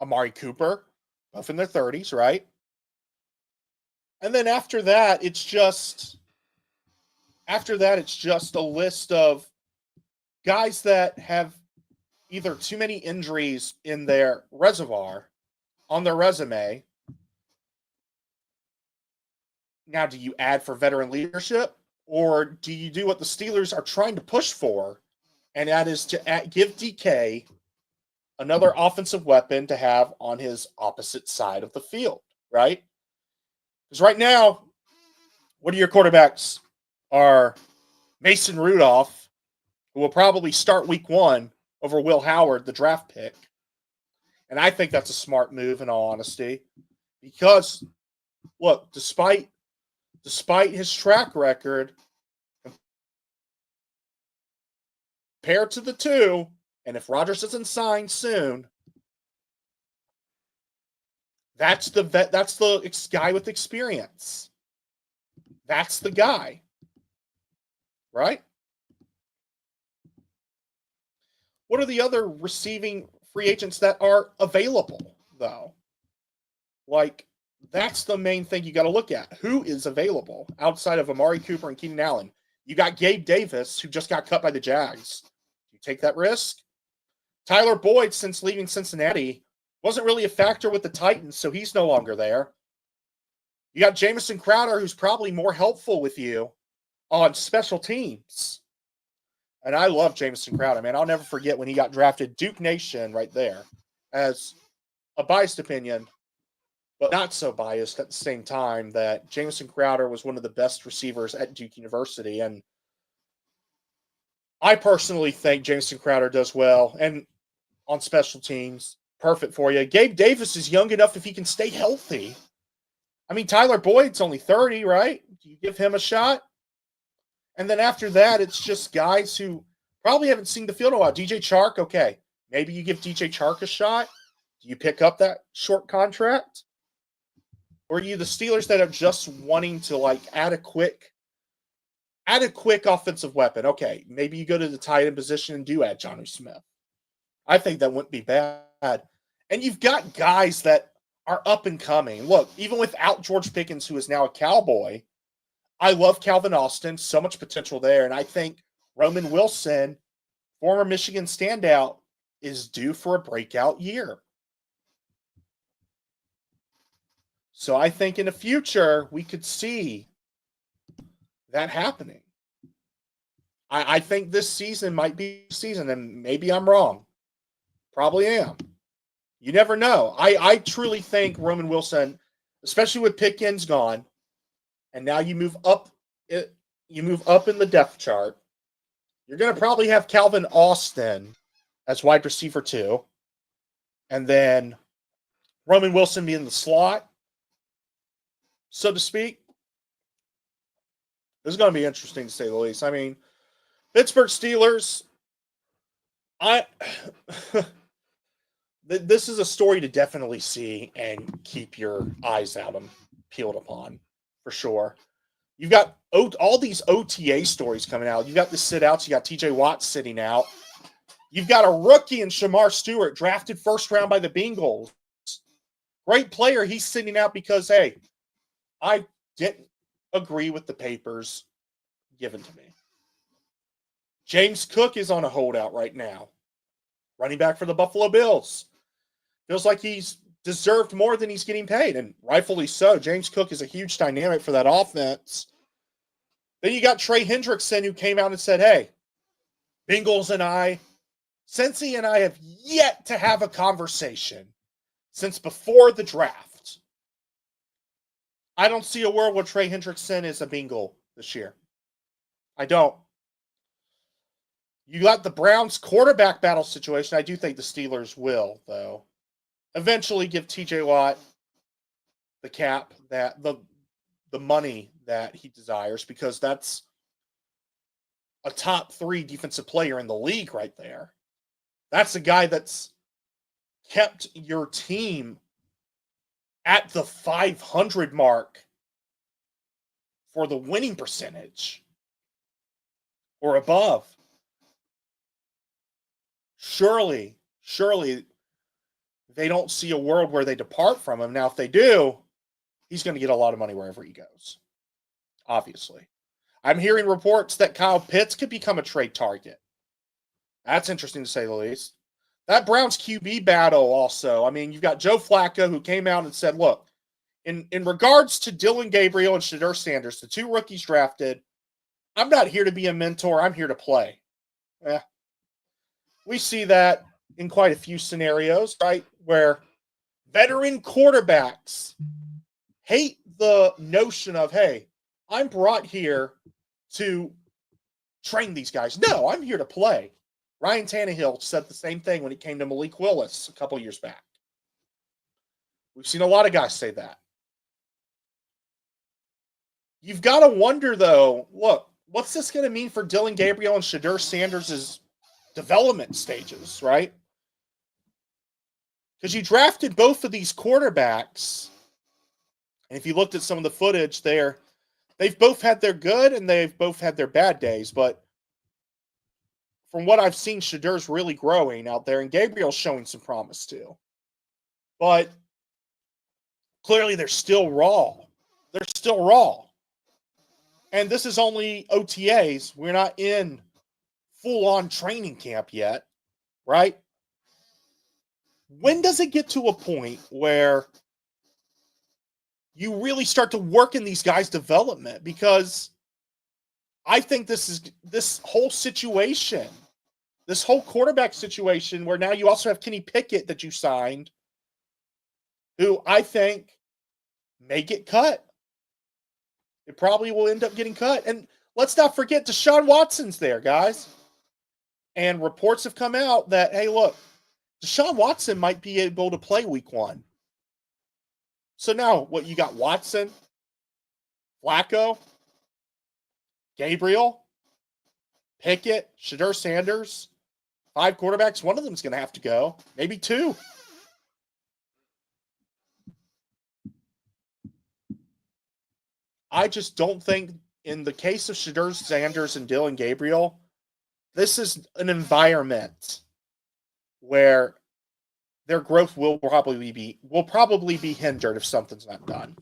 S1: Amari Cooper, both in their 30s, right? And then after that, it's just a list of guys that have either too many injuries in their reservoir, on their resume. Now, do you add for veteran leadership, or do you do what the Steelers are trying to push for, and that is to give DK another offensive weapon to have on his opposite side of the field, right? Because right now, what are your quarterbacks? Are Mason Rudolph, who will probably start week 1 over Will Howard, the draft pick. And I think that's a smart move, in all honesty, because, look, despite his track record, compared to the two, and if Rodgers doesn't sign soon, that's the guy with experience. That's the guy, right? What are the other receiving free agents that are available, though? Like, that's the main thing you got to look at. Who is available outside of Amari Cooper and Keenan Allen? You got Gabe Davis, who just got cut by the Jags. You take that risk? Tyler Boyd, since leaving Cincinnati, wasn't really a factor with the Titans, so he's no longer there. You got Jamison Crowder, who's probably more helpful with you on special teams. And I love Jamison Crowder, man. I'll never forget when he got drafted. Duke Nation right there. As a biased opinion, but not so biased at the same time, that Jamison Crowder was one of the best receivers at Duke University. And I personally think Jamison Crowder does well. And on special teams, perfect for you. Gabe Davis is young enough if he can stay healthy. I mean, Tyler Boyd's only 30, right? Do you give him a shot? And then after that, it's just guys who probably haven't seen the field in a while. DJ Chark, okay. Maybe you give DJ Chark a shot. Do you pick up that short contract? Or are you the Steelers that are just wanting to, like, add a quick offensive weapon? Okay, maybe you go to the tight end position and do add Johnny Smith. I think that wouldn't be bad. And you've got guys that are up and coming. Look, even without George Pickens, who is now a Cowboy, I love Calvin Austin. So much potential there. And I think Roman Wilson, former Michigan standout, is due for a breakout year. So I think in the future, we could see that happening. I think this season might be the season, and maybe I'm wrong. Probably am. You never know. I truly think Roman Wilson, especially with Pickens gone, and now you move up in the depth chart, you're going to probably have Calvin Austin as wide receiver 2, and then Roman Wilson be in the slot, so to speak. This is going to be interesting, to say the least. I mean, Pittsburgh Steelers, this is a story to definitely see and keep your eyes out and peeled upon, for sure. You've got all these OTA stories coming out. You've got the sit-outs. You got TJ Watt sitting out. You've got a rookie in Shamar Stewart, drafted first round by the Bengals. Great player. He's sitting out because, hey, I didn't agree with the papers given to me. James Cook is on a holdout right now. Running back for the Buffalo Bills. Feels like he's deserved more than he's getting paid, and rightfully so. James Cook is a huge dynamic for that offense. Then you got Trey Hendrickson, who came out and said, hey, Bengals and Cincy and I have yet to have a conversation since before the draft. I don't see a world where Trey Hendrickson is a Bengal this year. I don't. You got the Browns quarterback battle situation. I do think the Steelers will, though, eventually give TJ Watt the cap, that the money that he desires, because that's a top 3 defensive player in the league right there. That's a guy that's kept your team at the 500 mark for the winning percentage or above. Surely they don't see a world where they depart from him. Now, if they do, he's going to get a lot of money wherever he goes. Obviously. I'm hearing reports that Kyle Pitts could become a trade target. That's interesting to say the least. That Browns QB battle also. I mean, you've got Joe Flacco who came out and said, look, in regards to Dillon Gabriel and Shedeur Sanders, the 2 rookies drafted, I'm not here to be a mentor. I'm here to play. We see that in quite a few scenarios, right, where veteran quarterbacks hate the notion of, hey, I'm brought here to train these guys. No, I'm here to play. Ryan Tannehill said the same thing when it came to Malik Willis a couple years back. We've seen a lot of guys say that. You've got to wonder, though, look, what's this going to mean for Dillon Gabriel and Shedeur Sanders' development stages, right? Because you drafted both of these quarterbacks, and if you looked at some of the footage there, they've both had their good and they've both had their bad days, but from what I've seen, Shedeur's really growing out there, and Gabriel's showing some promise too. But clearly they're still raw. They're still raw. And this is only OTAs. We're not in full-on training camp yet, right? When does it get to a point where you really start to work in these guys' development? Because I think this whole situation, this whole quarterback situation where now you also have Kenny Pickett that you signed, who I think may get cut. It probably will end up getting cut. And let's not forget Deshaun Watson's there, guys. And reports have come out that, hey, look, Deshaun Watson might be able to play week 1. So now, what, you got Watson, Flacco, Gabriel, Pickett, Shedeur Sanders, 5 quarterbacks. One of them's going to have to go. Maybe 2. I just don't think, in the case of Shedeur Sanders and Dillon Gabriel, this is an environment where their growth will probably be hindered if something's not done.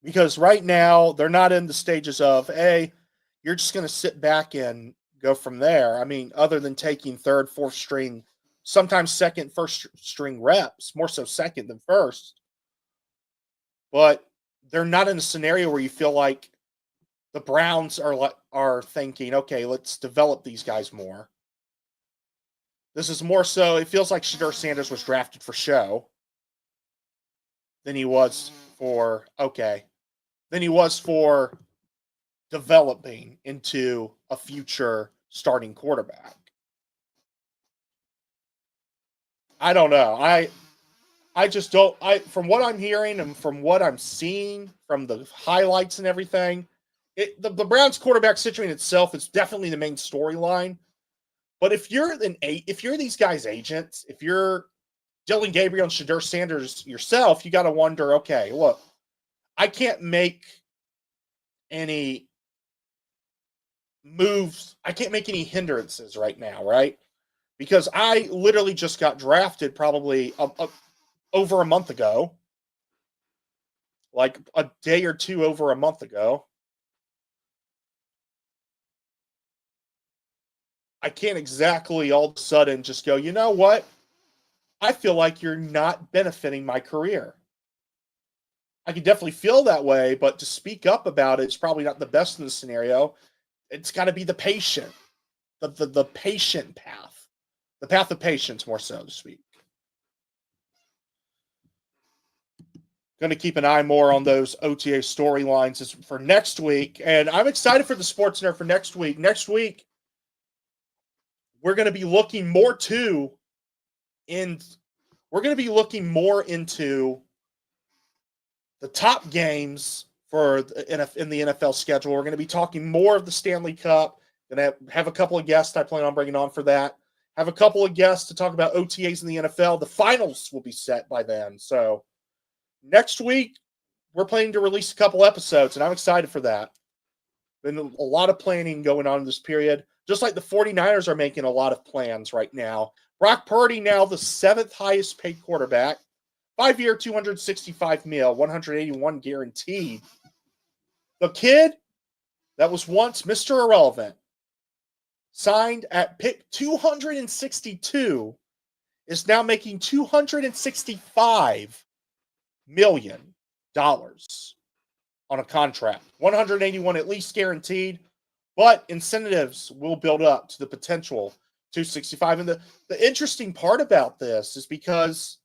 S1: Because right now, they're not in the stages of, hey, you're just going to sit back and go from there. I mean, other than taking 3rd, 4th string, sometimes 2nd, 1st string reps, more so 2nd than 1st. But they're not in a scenario where you feel like the Browns are thinking, okay, let's develop these guys more. This is more so, it feels like Shedeur Sanders was drafted for show than he was for developing into a future starting quarterback. I don't know. I just don't. From what I'm hearing and from what I'm seeing from the highlights and everything, the Browns quarterback situation itself is definitely the main storyline. But if you're these guys' agents, if you're Dillon Gabriel and Shedeur Sanders yourself, you got to wonder, okay, look, I can't make any moves. I can't make any hindrances right now, right? Because I literally just got drafted probably over a month ago, like a day or 2 over a month ago. I can't exactly all of a sudden just go, you know what? I feel like you're not benefiting my career. I can definitely feel that way, but to speak up about it's probably not the best in the scenario. It's got to be the patient, the patient path, the path of patience, more so to speak. Going to keep an eye more on those OTA storylines for next week. And I'm excited for the Sports Nerd for next week. Next week, we're going to be looking more into the top games in the NFL schedule. We're going to be talking more of the Stanley Cup. Going to have a couple of guests I plan on bringing on for that. Have a couple of guests to talk about OTAs in the NFL. The finals will be set by then. So next week, we're planning to release a couple episodes, and I'm excited for that. Been a lot of planning going on in this period, just like the 49ers are making a lot of plans right now. Brock Purdy now the 7th highest paid quarterback. 5-year, $265 million, 181 guaranteed. The kid that was once Mr. Irrelevant, signed at pick 262, is now making $265 million on a contract. 181 at least guaranteed, but incentives will build up to the potential 265. And the interesting part about this is because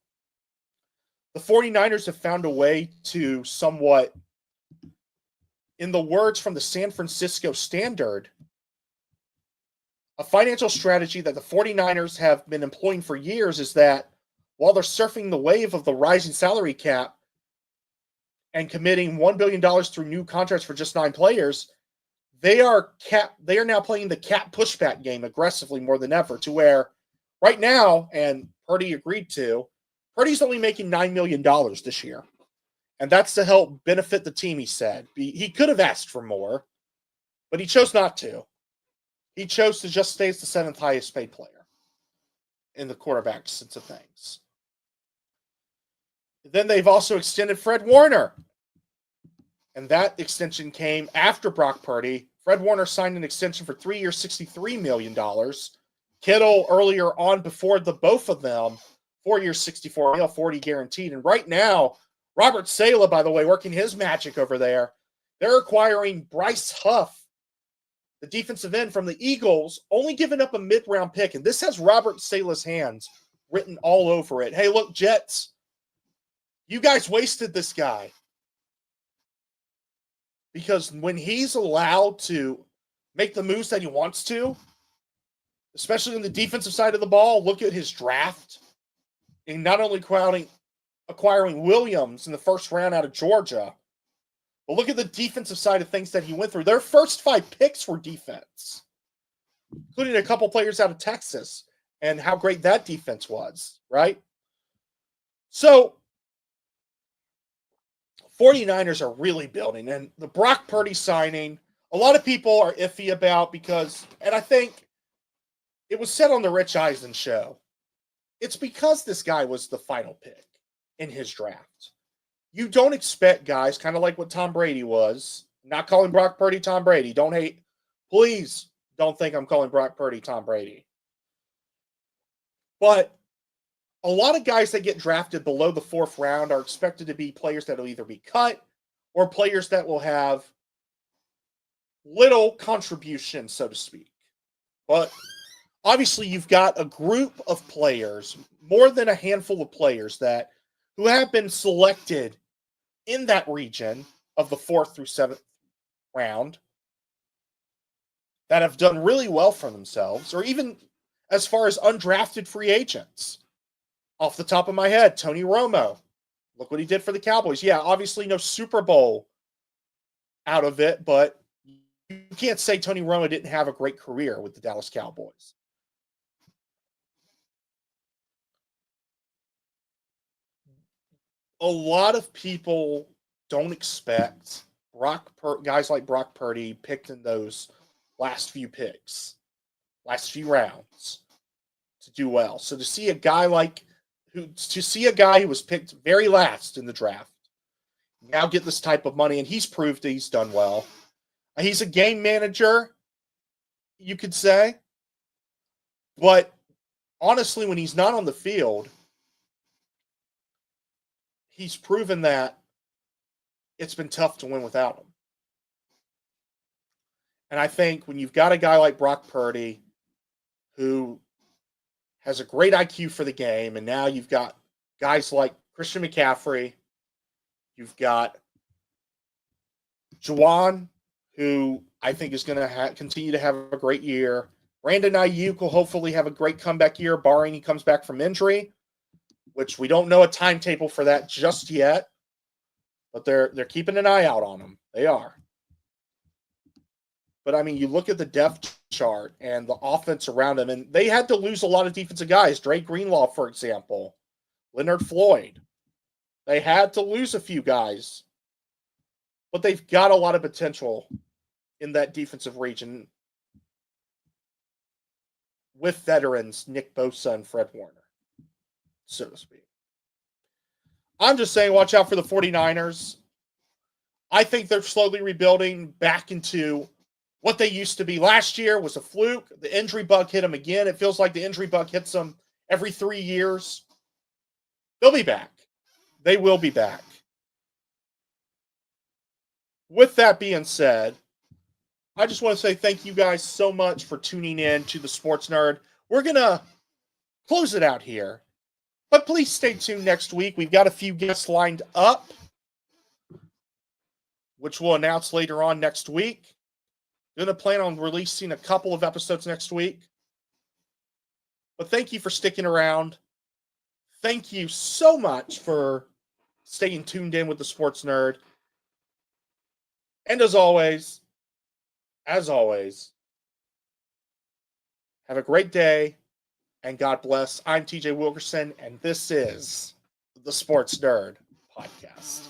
S1: the 49ers have found a way to somewhat, in the words from the San Francisco Standard, a financial strategy that the 49ers have been employing for years is that while they're surfing the wave of the rising salary cap and committing $1 billion through new contracts for just 9 players, they are now playing the cap pushback game aggressively more than ever, to where right now, and Purdy agreed to, Purdy's only making $9 million this year. And that's to help benefit the team, he said. He could have asked for more, but he chose not to. He chose to just stay as the 7th highest paid player in the quarterback sense of things. Then they've also extended Fred Warner. And that extension came after Brock Purdy. Fred Warner signed an extension for 3 years, $63 million. Kittle earlier on before the both of them, 4 years, $64 million, 40 guaranteed. And right now, Robert Saleh, by the way, working his magic over there, they're acquiring Bryce Huff, the defensive end from the Eagles, only giving up a mid-round pick. And this has Robert Saleh's hands written all over it. Hey, look, Jets, you guys wasted this guy. Because when he's allowed to make the moves that he wants to, especially on the defensive side of the ball, look at his draft. And not only acquiring Williams in the first round out of Georgia, but look at the defensive side of things that he went through. Their first 5 picks were defense, including a couple players out of Texas, and how great that defense was, right? So, 49ers are really building. And the Brock Purdy signing, a lot of people are iffy about because, and I think it was said on the Rich Eisen show, it's because this guy was the final pick in his draft. You don't expect guys, kind of like what Tom Brady was, not calling Brock Purdy Tom Brady. Don't hate. Please don't think I'm calling Brock Purdy Tom Brady. But a lot of guys that get drafted below the 4th round are expected to be players that will either be cut or players that will have little contribution, so to speak. But obviously, you've got a group of players, more than a handful of players who have been selected in that region of the 4th through 7th round that have done really well for themselves, or even as far as undrafted free agents. Off the top of my head, Tony Romo. Look what he did for the Cowboys. Yeah, obviously no Super Bowl out of it, but you can't say Tony Romo didn't have a great career with the Dallas Cowboys. A lot of people don't expect guys like Brock Purdy picked in those last few picks, last few rounds, to do well. So to see a guy who was picked very last in the draft now get this type of money, and he's proved that he's done well. He's a game manager, you could say. But honestly, when he's not on the field, he's proven that it's been tough to win without him. And I think when you've got a guy like Brock Purdy who has a great IQ for the game, and now you've got guys like Christian McCaffrey, you've got Juwan, who I think is going to continue to have a great year. Brandon Ayuk will hopefully have a great comeback year, barring he comes back from injury, which we don't know a timetable for that just yet. But they're keeping an eye out on him. They are. But I mean, you look at the depth chart and the offense around him, and they had to lose a lot of defensive guys. Drake Greenlaw, for example, Leonard Floyd. They had to lose a few guys, but they've got a lot of potential in that defensive region with veterans Nick Bosa and Fred Warner, so to speak. I'm just saying, watch out for the 49ers. I think they're slowly rebuilding back into what they used to be. Last year was a fluke. The injury bug hit them again. It feels like the injury bug hits them every 3 years. They'll be back. They will be back. With that being said, I just want to say thank you guys so much for tuning in to the Sports Nerd. We're going to close it out here. But please stay tuned next week. We've got a few guests lined up, which we'll announce later on next week. Going to plan on releasing a couple of episodes next week. But thank you for sticking around. Thank you so much for staying tuned in with the Sports Nerd. And as always, have a great day and God bless. I'm TJ Wilkerson, and this is the Sports Nerd Podcast.